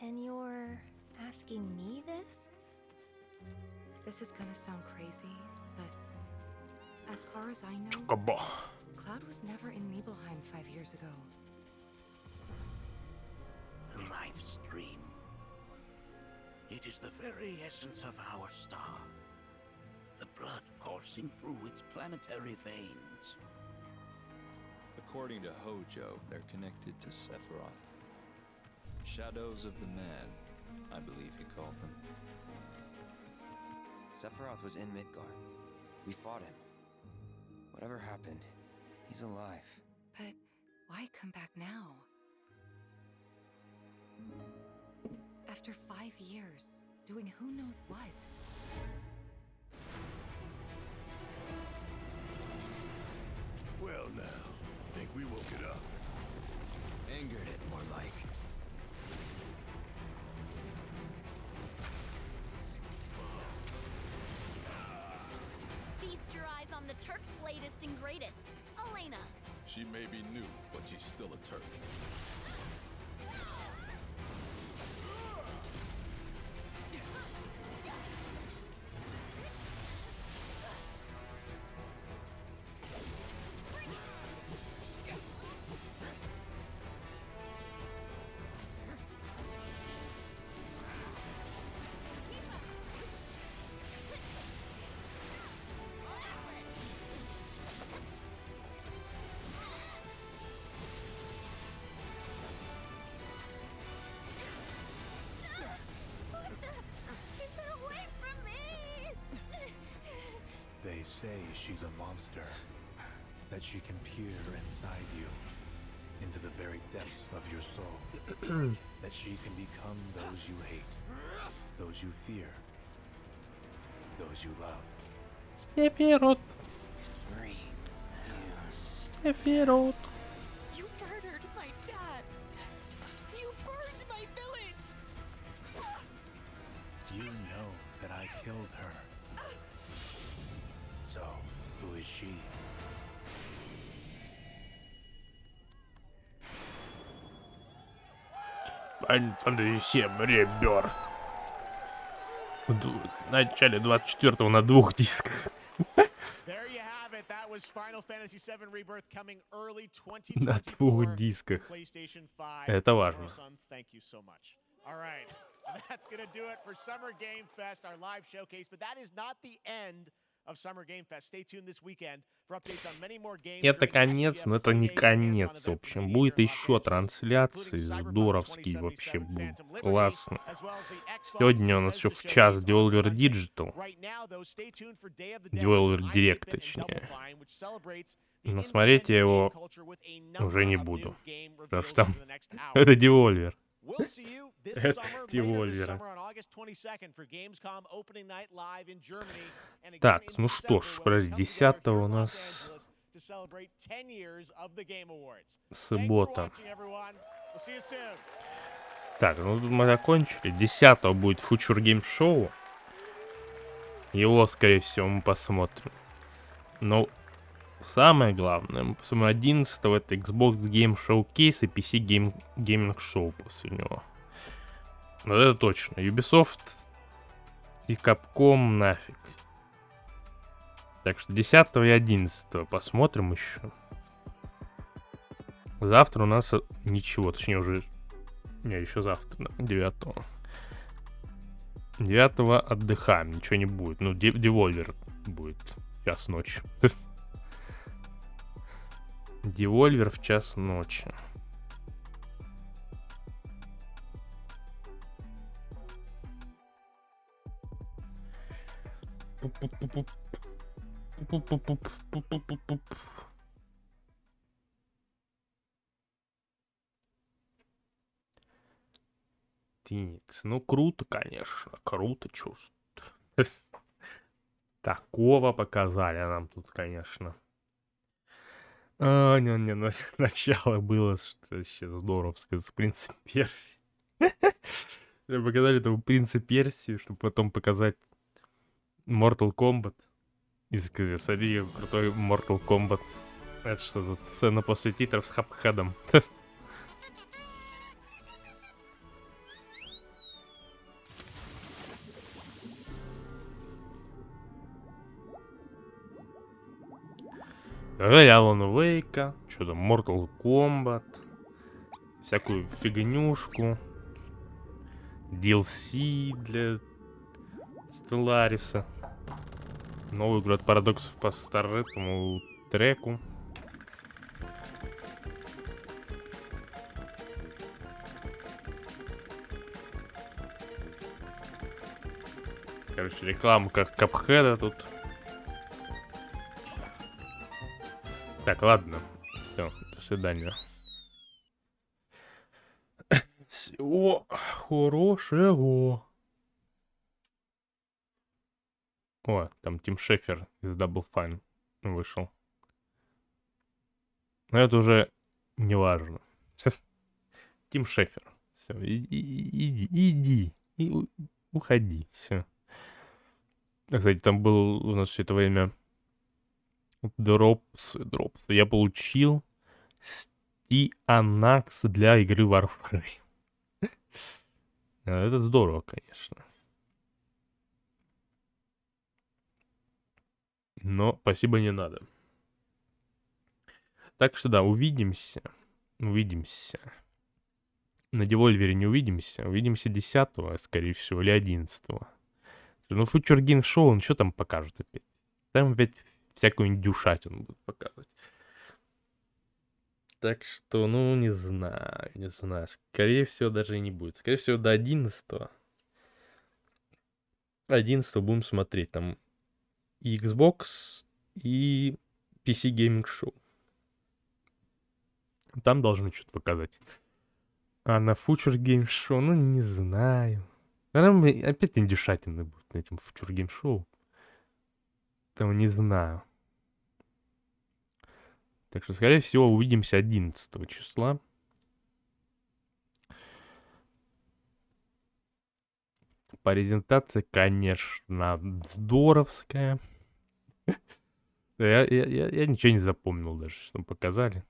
And you're asking me this? This is gonna sound crazy, but as far as I know, Cloud was never in Nibelheim 5 years ago. The life stream. It is the very essence of our star. The blood coursing through its planetary veins. According to Hojo, they're connected to Sephiroth. Shadows of the Man, I believe he called them. Sephiroth was in Midgard. We fought him. Whatever happened, he's alive. But why come back now? After 5 years, doing who knows what? Well now, think we woke it up. Angered it, more like. Feast your eyes on the Turk's latest and greatest, Elena. She may be new, but she's still a Turk. They say she's a monster, that she can peer inside you, into the very depths of your soul, that she can become those you hate, those you fear, those you love. Sephiroth. Green. Сефирот. You murdered my dad. You burned my village. You know that I killed her. So, who is she? Антони 7 ребер. В начале 24-го на 2 дисках. There you have it. That was Final Fantasy VII Rebirth coming early На 2024 2 дисках. to PlayStation 5. Это важно. Moro-san, thank you so much. All right. That's going to do it for Summer Game Fest, our live showcase. But that is not the end of Summer Game Fest. Stay tuned this weekend for updates on many more games. Это конец, но это не конец. В общем, будет еще трансляции. Здоровский вообще будет. Классно. Сегодня у нас еще в час Devolver Digital. Devolver Direct, точнее. Но смотреть я его уже не буду. Потому что там это Devolver. Это Devolver. Так, ну что ж, подожди, 10 у нас суббота. Так, ну тут мы закончили. 10 будет Future Game Show. Его, скорее всего, мы посмотрим. Но самое главное, мы посмотрим 11 это Xbox Game Showcase и PC Gaming Show после него. Вот это точно. Ubisoft и Capcom нафиг. Так что 10 и 11 посмотрим еще. Завтра у нас ничего, точнее уже... Не, еще завтра, да, 9. 9 отдыхаем, ничего не будет. Ну, Devolver будет в час ночи. Devolver в час ночи. Тиникс. Ну, круто, конечно. Круто, чувствую. Такого показали нам тут, конечно. Не, начало было что вообще здоровское. Принца Персии. Показали этого Принца Персии, чтобы потом показать Mortal Kombat. И сказали, смотри, крутой Mortal Kombat. Это что за сцена после титров с Хапхедом. Alan Wake, что там, Mortal Kombat, всякую фигнюшку, DLC для Stellaris, новую игру от Парадоксов по старому треку. Короче, реклама как Капхеда тут. Так, ладно. Все, до свидания. Всего хорошего. О, там Тим Шефер из Double Fine вышел. Но это уже не важно. Тим Шефер. Все, иди. Уходи. Все. Кстати, там был у нас все это время дропс. Я получил Стианакс для игры Warframe. Это здорово, конечно. Но спасибо не надо. Так что да, увидимся. На Devolver не увидимся. Увидимся 10-го, скорее всего, или 11-го. Ну, Future Game Show, он что там покажет опять? Там опять всякую индюшатину будут показывать. Так что, ну, не знаю. Скорее всего, даже и не будет. Скорее всего, до 11-го. 11-го будем смотреть. Там и Xbox, и PC Gaming Show. Там должны что-то показать. А на Future Game Show, ну, не знаю. Там опять индюшатины будут на этом Future Game Show. Там не знаю. Так что, скорее всего, увидимся 11 числа. Презентация, конечно, здоровская. Я ничего не запомнил даже, что показали.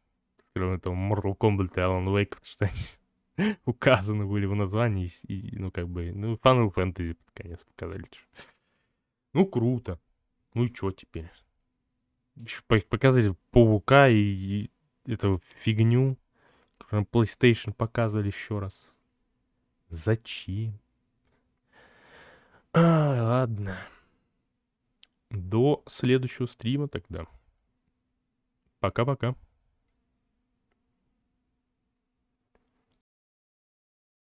Кроме этого Mortal Kombat и Alan Wake, потому что они указаны были в названии. И, ну, как бы, ну, Final Fantasy под конец показали. Ну, круто. Ну и что теперь? Еще показали Паука и эту фигню. PlayStation показывали еще раз. Зачем? Ладно. До следующего стрима тогда. Пока-пока.